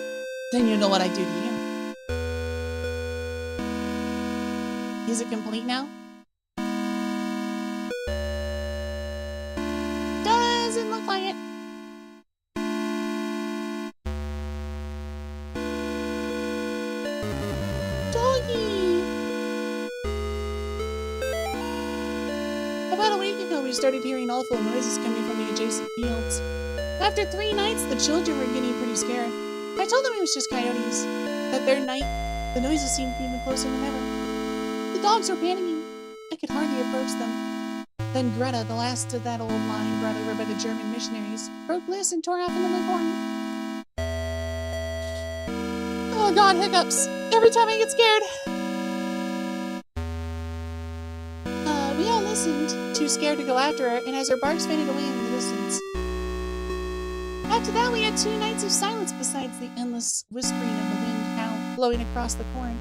Then you know what I do to you. Is it complete now? Doesn't look like it. Doggy! About a week ago, we started hearing awful noises coming from the adjacent fields. After 3 nights, the children were getting pretty scared. I told them it was just coyotes. That third night, the noises seemed even closer than ever. The dogs were panicking. I could hardly approach them. Then Greta, the last of that old line brought over by the German missionaries, broke loose and tore off into the corn. Oh god, hiccups. Every time I get scared. We all listened, too scared to go after her, and as her barks faded away in the distance. After that, we had 2 nights of silence besides the endless whispering of the wind howl blowing across the corn.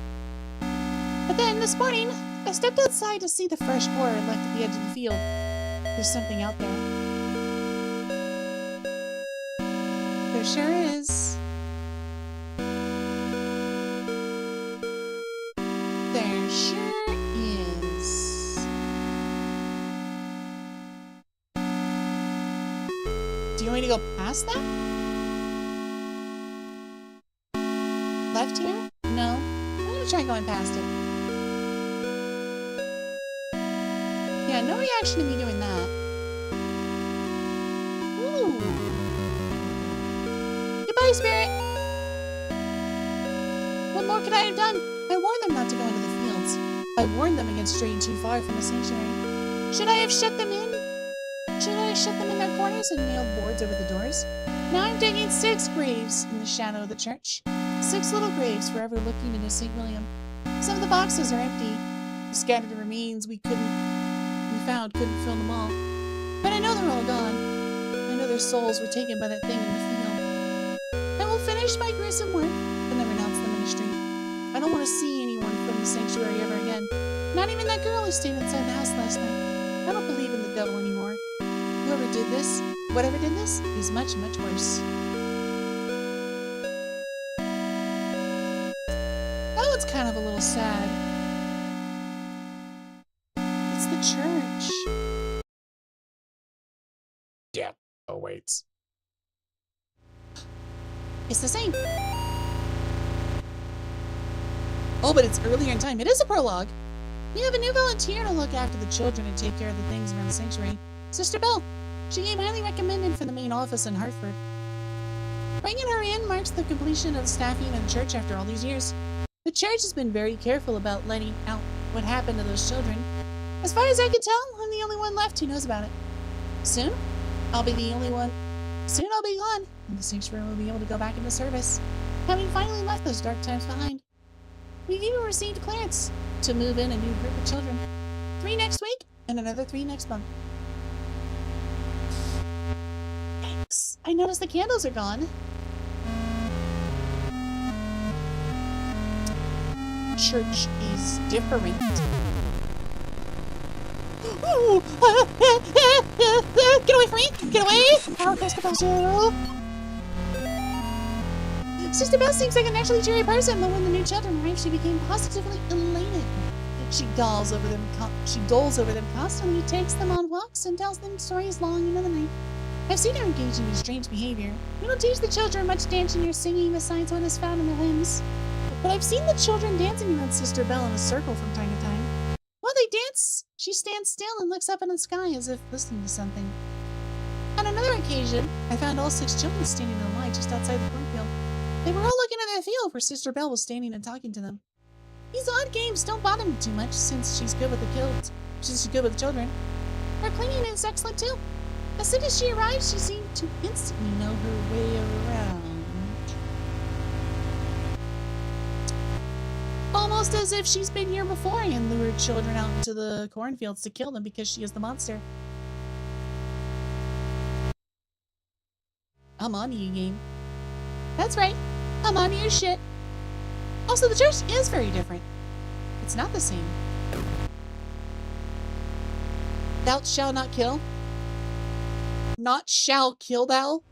But then, this morning, I stepped outside to see the fresh corn left at the edge of the field. There's something out there. There sure is. There sure is. Do you want me to go past that? left here? No. I'm gonna try going past it. Yeah, no reaction to me doing that. Ooh. Goodbye, Spirit! What more could I have done? I warned them not to go into the fields. I warned them against straying too far from the sanctuary. Should I have shut them in? Should I have shut them in their corners and nailed boards over the doors? Now I'm digging 6 graves in the shadow of the church. 6 little graves forever looking into St. William. Some of the boxes are empty. The scattered remains we found couldn't fill them all. But I know they're all gone. I know their souls were taken by that thing in the field. I will finish my gruesome work and then renounce the ministry. I don't want to see anyone from the sanctuary ever again. Not even that girl who stayed inside the house last night. I don't believe in the devil anymore. Whoever did this, whatever did this, is much, much worse. That one's kind of a little sad. It's the church.
Death awaits.
It's the same. Oh, but it's earlier in time. It is a prologue. We have a new volunteer to look after the children and take care of the things around the sanctuary. Sister Belle. She came highly recommended for the main office in Hartford. Bringing her in marks the completion of the staffing of the church after all these years. The church has been very careful about letting out what happened to those children. As far as I can tell, I'm the only one left who knows about it. Soon, I'll be the only one. Soon I'll be gone, and the sanctuary will be able to go back into service, having finally left those dark times behind. We've even received clearance to move in a new group of children. 3 next week, and another 3 next month. Thanks. I noticed the candles are gone. Church is different. Ooh. Get away from me! Get away! Power Quest Compulsion! Sister Belle seems like a naturally cheery person, but when the new children arrived, she became positively elated. She doles over them constantly, takes them on walks, and tells them stories long into the night. I've seen her engaging in strange behavior. We don't teach the children much dancing or singing besides what is found in their hymns. But I've seen the children dancing around Sister Belle in a circle from time to time. While they dance, she stands still and looks up in the sky as if listening to something. On another occasion, I found all 6 children standing in a line just outside the cornfield. They were all looking at the field where Sister Belle was standing and talking to them. These odd games don't bother me too much since she's good with the kids. She's good with the children. Her cleaning is excellent too. As soon as she arrived, she seemed to instantly know her way around. Almost as if she's been here before and lured children out into the cornfields to kill them because she is the monster. I'm on to you, game. That's right. I'm on to your shit. Also, the church is very different. It's not the same. Thou shalt not kill. Not shall kill thou.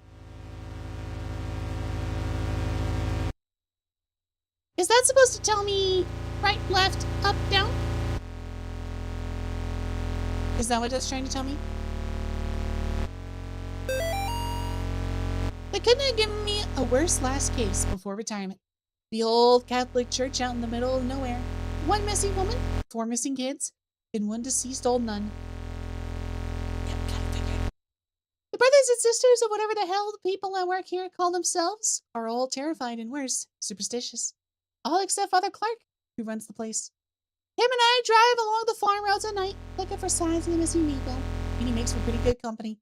Is that supposed to tell me right, left, up, down? Is that what that's trying to tell me? They couldn't have given me a worse last case before retirement. The old Catholic church out in the middle of nowhere. 1 missing woman, 4 missing kids, and 1 deceased old nun. Yep, got it figured. The brothers and sisters of whatever the hell the people at work here call themselves are all terrified and worse, superstitious. All except Father Clark, who runs the place. Him and I drive along the farm roads at night, looking for signs of the missing people, and he makes for pretty good company.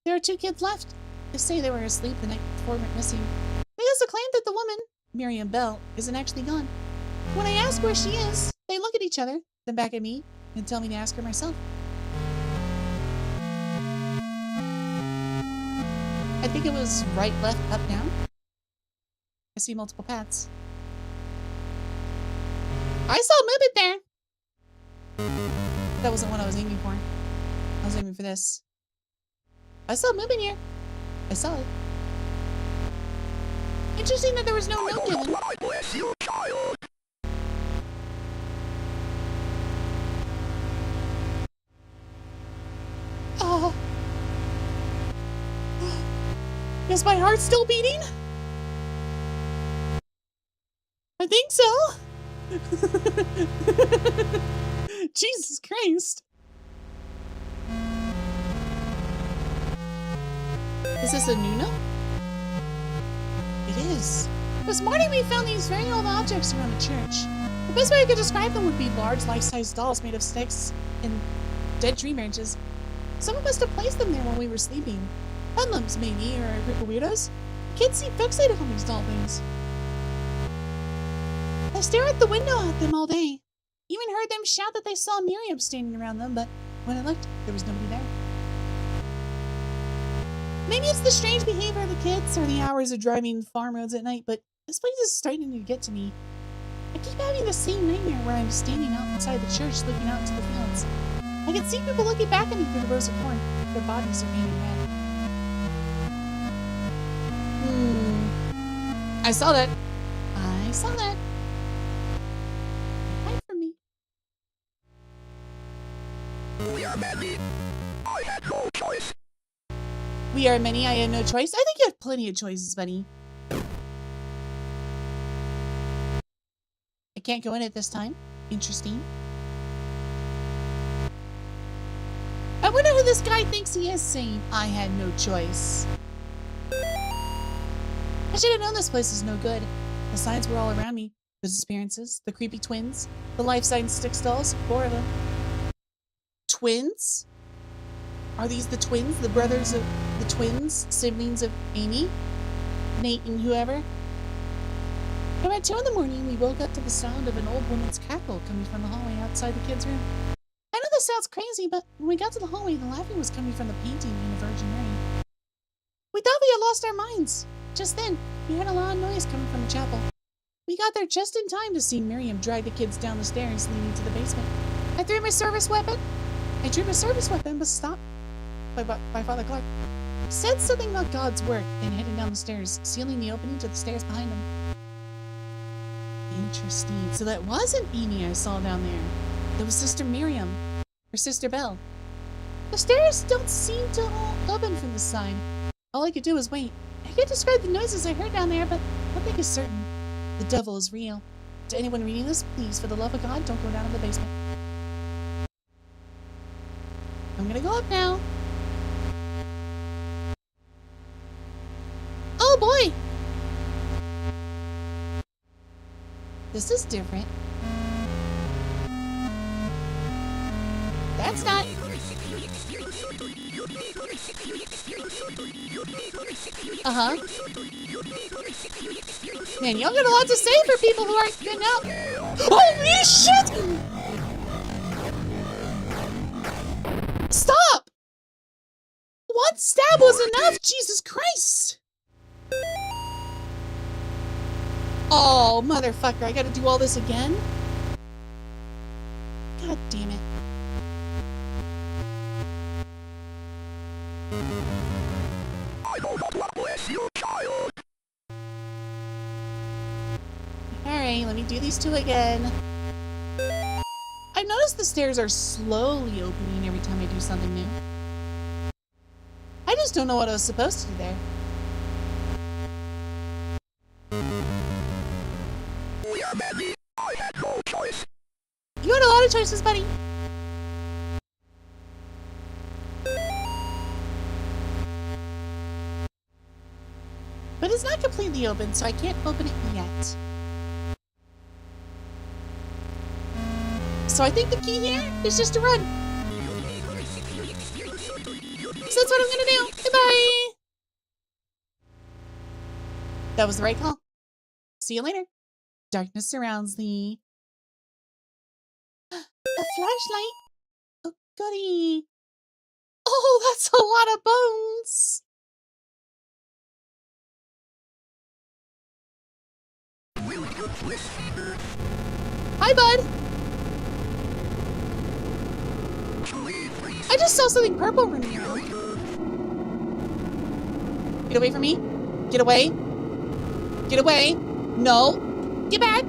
There are 2 kids left. They say they were asleep the night before went missing. They also claim that the woman, Miriam Bell, isn't actually gone. When I ask where she is, they look at each other, then back at me, and tell me to ask her myself. I think it was right, left, up, down. I see multiple paths. I saw movement there! That wasn't what I was aiming for. I was aiming for this. I saw movement here. I saw it. Interesting that there was no note given.
I bless you, child.
Oh. Is my heart still beating? I think so. Jesus Christ. Is this a Nuno? It is. This morning we found these very old objects around the church. The best way I could describe them would be large life-size dolls made of sticks and dead tree branches. Someone must have placed them there while we were sleeping. Hoodlums, maybe, or a group of weirdos. Kids seem fixated on these doll things. I stare out the window at them all day. Even heard them shout that they saw Miriam standing around them, but when I looked, there was nobody there. Maybe it's the strange behavior of the kids or the hours of driving farm roads at night, but this place is starting to get to me. I keep having the same nightmare where I'm standing outside the church looking out into the fields. I can see people looking back at me through the rows of corn. Their bodies are painted red. I saw that. I saw that. Hide from me.
We are many. I had no choice.
We are many. I had no choice. I think you have plenty of choices, buddy. I can't go in it this time. Interesting. I wonder who this guy thinks he is saying, I had no choice. I should have known this place is no good. The signs were all around me. The disappearances, the creepy twins, the life-size stick dolls, 4 of them. Twins? Are these the twins? The brothers of the twins? Siblings of Amy? Nate and whoever? About 2 in the morning, we woke up to the sound of an old woman's cackle coming from the hallway outside the kids' room. I know this sounds crazy, but when we got to the hallway, the laughing was coming from the painting in the Virgin Mary. We thought we had lost our minds. Just then, we heard a loud noise coming from the chapel. We got there just in time to see Miriam drag the kids down the stairs leading to the basement. I drew my service weapon, but stopped by Father Clark. He said something about God's work and headed down the stairs, sealing the opening to the stairs behind him. Interesting. So that wasn't Amy I saw down there. It was Sister Miriam, or Sister Belle. The stairs don't seem to open from this side. All I could do was wait. I can't describe the noises I heard down there, but one thing is certain. The devil is real. To anyone reading this, please, for the love of God, don't go down in the basement. I'm gonna go up now. Oh boy! This is different. That's not... Uh-huh. Man, y'all got a lot to say for people who aren't getting out. Holy shit! Stop! One stab was enough! Jesus Christ! Oh, motherfucker, I gotta do all this again? God damn it. Alright, let me do these 2 again. I noticed the stairs are slowly opening every time I do something new. I just don't know what I was supposed to do there.
We are many. I had no choice.
You had a lot of choices, buddy. But it's not completely open, so I can't open it yet. So I think the key here is just to run. So that's what I'm gonna do. Goodbye! That was the right call. See you later. Darkness surrounds thee. A flashlight? Oh, goody. Oh, that's a lot of bones. Hi, bud. I just saw something purple running around. Get away from me. Get away. Get away. No. Get back.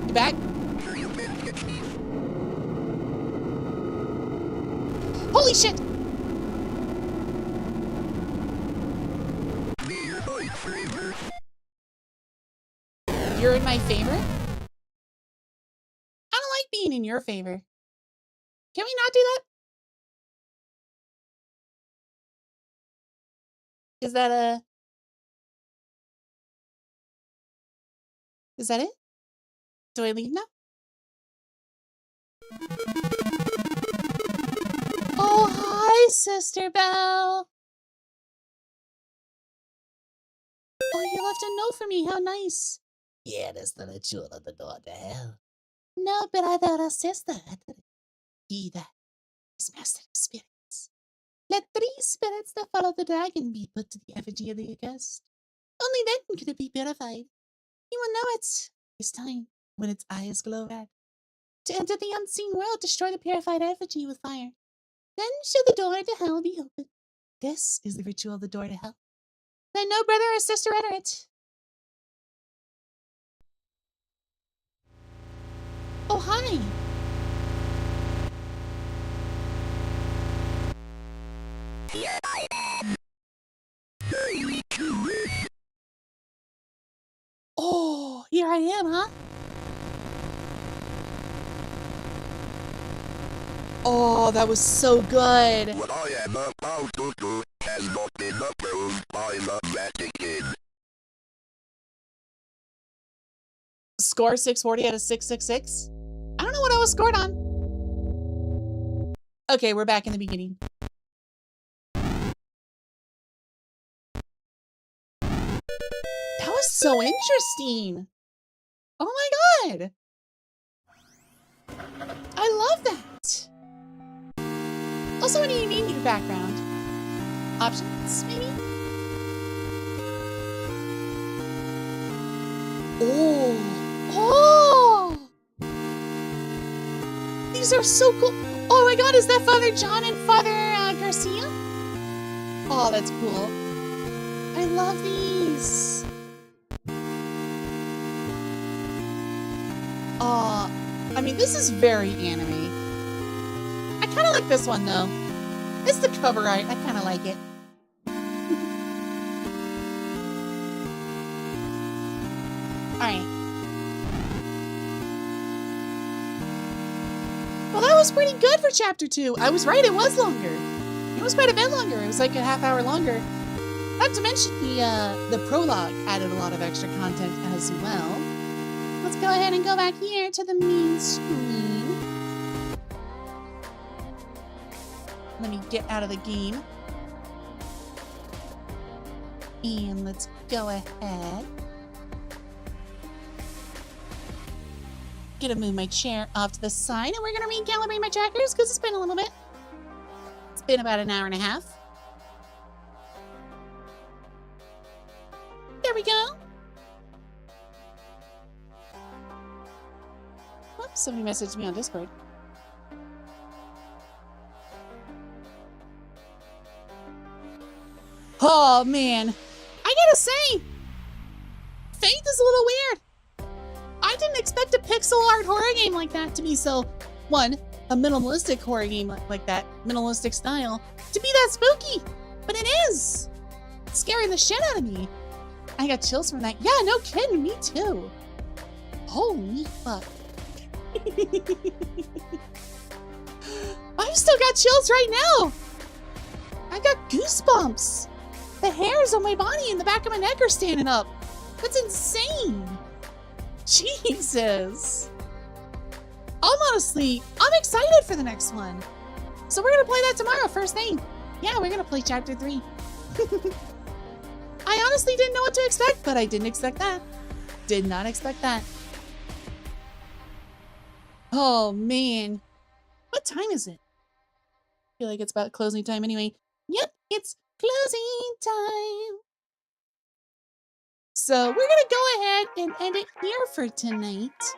Get back. Holy shit. You're in my favor? I don't like being in your favor. Can we not do that? Is that it? Do I leave now? Oh, hi, Sister Belle. Oh, you left a note for me. How nice.
Yeah, that's the ritual of the door to hell.
No, but I thought a sister. I thought he that is master of spirits. Let 3 spirits that follow the dragon be put to the effigy of the accursed. Only then could it be purified. You will know it. It's time, when its eyes glow red. To enter the unseen world, destroy the purified effigy with fire. Then shall the door to hell be opened. This is the ritual of the door to hell. Let no brother or sister enter it. Oh, hi.
Here I am. Daily Jewish.
Oh, here I am, huh? Oh, that was so good.
What I am about to do has not been approved by the Vatican.
Score 640 out of 666. I don't know what I was scored on. Okay, we're back in the beginning. That was so interesting. Oh my god. I love that. Also, what do you need in your background? Options, maybe? Oh. Oh! These are so cool. Oh my god, is that Father John and Father Garcia? Oh, that's cool. I love these. I mean, this is very anime. I kind of like this one, though. It's the cover art. I kind of like it. Alright. Well, that was pretty good for Chapter 2. I was right, it was longer. It was quite a bit longer. It was like a half hour longer. Not to mention the prologue added a lot of extra content as well. Let's go ahead and go back here to the main screen. Let me get out of the game. And let's go ahead. Gonna move my chair off to the side, and we're gonna recalibrate my trackers because it's been a little bit. It's been about an hour and a half. There we go. Whoops, somebody messaged me on Discord. Oh man, I gotta say, Faith is a little weird. I didn't expect a pixel art horror game like that to be so, one, a minimalistic horror game like that, minimalistic style, to be that spooky, but it is. It's scaring the shit out of me. I got chills from that. Yeah, no kidding, me too. Holy fuck. I've still got chills right now. I got goosebumps. The hairs on my body and the back of my neck are standing up. That's insane. Jesus. I'm excited for the next one. So we're gonna play that tomorrow, first thing. Yeah, we're gonna play Chapter 3. I honestly didn't know what to expect, but I didn't expect that. Did not expect that. Oh, man. What time is it? I feel like it's about closing time anyway. Yep, it's closing time. So we're gonna go ahead and end it here for tonight.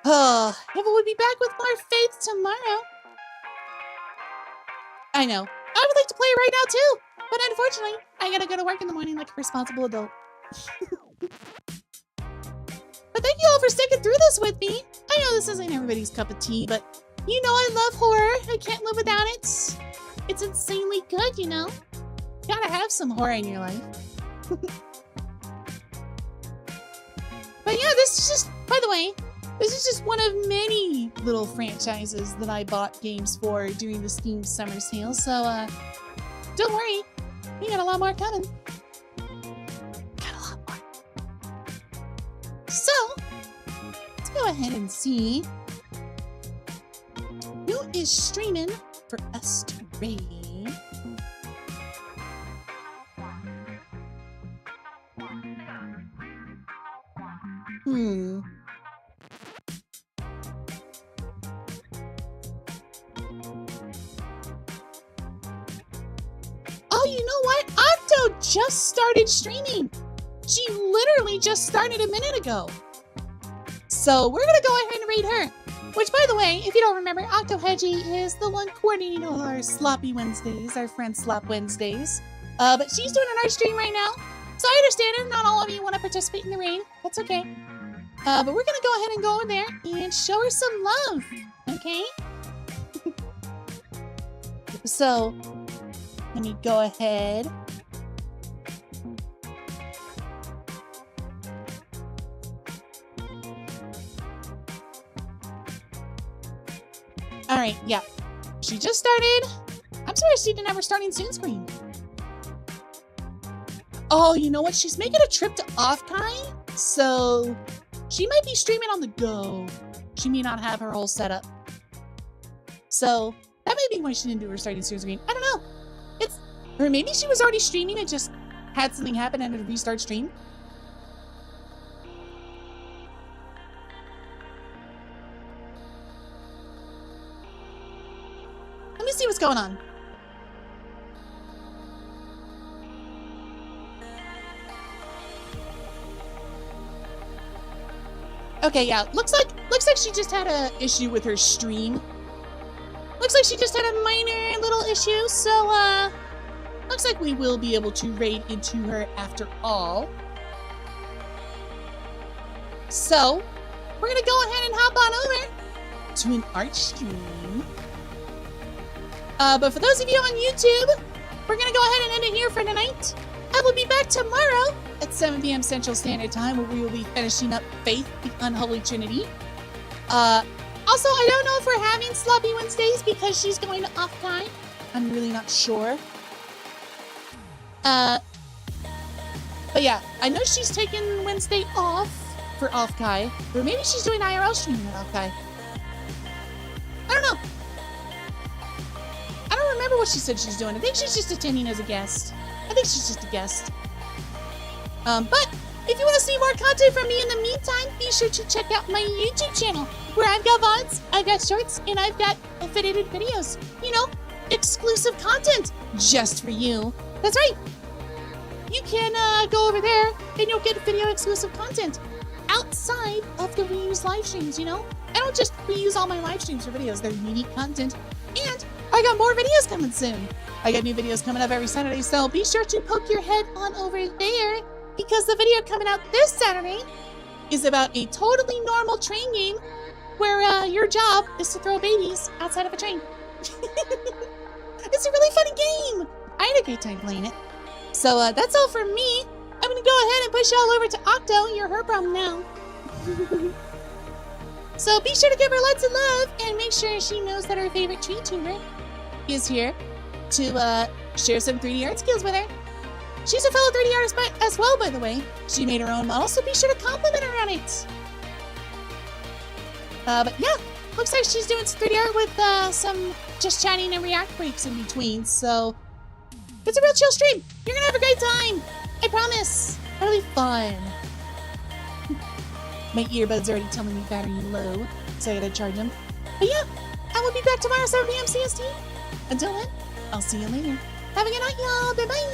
Eva will be back with more Faith tomorrow. I know. I would like to play right now too, but unfortunately, I gotta go to work in the morning like a responsible adult. But thank you all for sticking through this with me. I know this isn't everybody's cup of tea, but you know I love horror. I can't live without it. It's insanely good, you know? Gotta have some horror in your life. But yeah, this this is just, by the way, this is just one of many little franchises that I bought games for during the Steam summer sale. So, don't worry, we got a lot more coming. Got a lot more. So, let's go ahead and see who is streaming for us to raid. Oh, you know what? Octo just started streaming. She literally just started a minute ago. So we're gonna go ahead and raid her. Which, by the way, if you don't remember, Octohedgy is the one coordinating all our Sloppy Wednesdays, our friend Slop Wednesdays. But she's doing an art stream right now. So I understand if not all of you want to participate in the raid. That's okay. But we're gonna go ahead and go over there and show her some love. Okay? So, let me go ahead. Alright, yeah. She just started. I'm surprised she didn't have her starting soon screen. Oh, you know what? She's making a trip to Offkai, so she might be streaming on the go. She may not have her whole setup. So, that may be why she didn't do her starting soon screen. I don't know. Or maybe she was already streaming and just had something happen and had to restart stream. Let me see what's going on. Okay, yeah, looks like she just had a issue with her stream. Looks like she just had a minor little issue, so looks like we will be able to raid into her after all. So, we're gonna go ahead and hop on over to an art stream. But for those of you on YouTube, we're gonna go ahead and end it here for tonight. I will be back tomorrow at 7 p.m. Central Standard Time, where we will be finishing up Faith, the Unholy Trinity. Also, I don't know if we're having Sloppy Wednesdays because she's going to Offkai. I'm really not sure. But yeah, I know she's taking Wednesday off for Offkai, or maybe she's doing IRL streaming at Offkai. I don't know. I don't remember what she said she's doing. I think she's just attending as a guest. I think she's just a guest. But if you want to see more content from me in the meantime, be sure to check out my YouTube channel, where I've got VODs, I've got shorts, and I've got affiliated videos. You know, exclusive content just for you. That's right. You can go over there and you'll get video exclusive content outside of the reuse live streams, you know? I don't just reuse all my live streams for videos. They're unique content. And I got more videos coming soon. I got new videos coming up every Saturday, so be sure to poke your head on over there, because the video coming out this Saturday is about a totally normal train game where your job is to throw babies outside of a train. It's a really funny game. I had a great time playing it. So that's all from me. I'm going to go ahead and push y'all over to Octo. You're her problem now. So be sure to give her lots of love and make sure she knows that her favorite tree tuber is here to share some 3D art skills with her. She's a fellow 3D artist as well, by the way. She made her own model, so be sure to compliment her on it. But yeah, looks like she's doing some 3D art with some just chatting and react breaks in between, so it's a real chill stream. You're gonna have a great time. I promise. It'll be fun. My earbuds are already telling me battery low, so I gotta charge them. But yeah, I will be back tomorrow, 7 p.m. CST. Until then, I'll see you later. Have a good night, y'all. Bye-bye.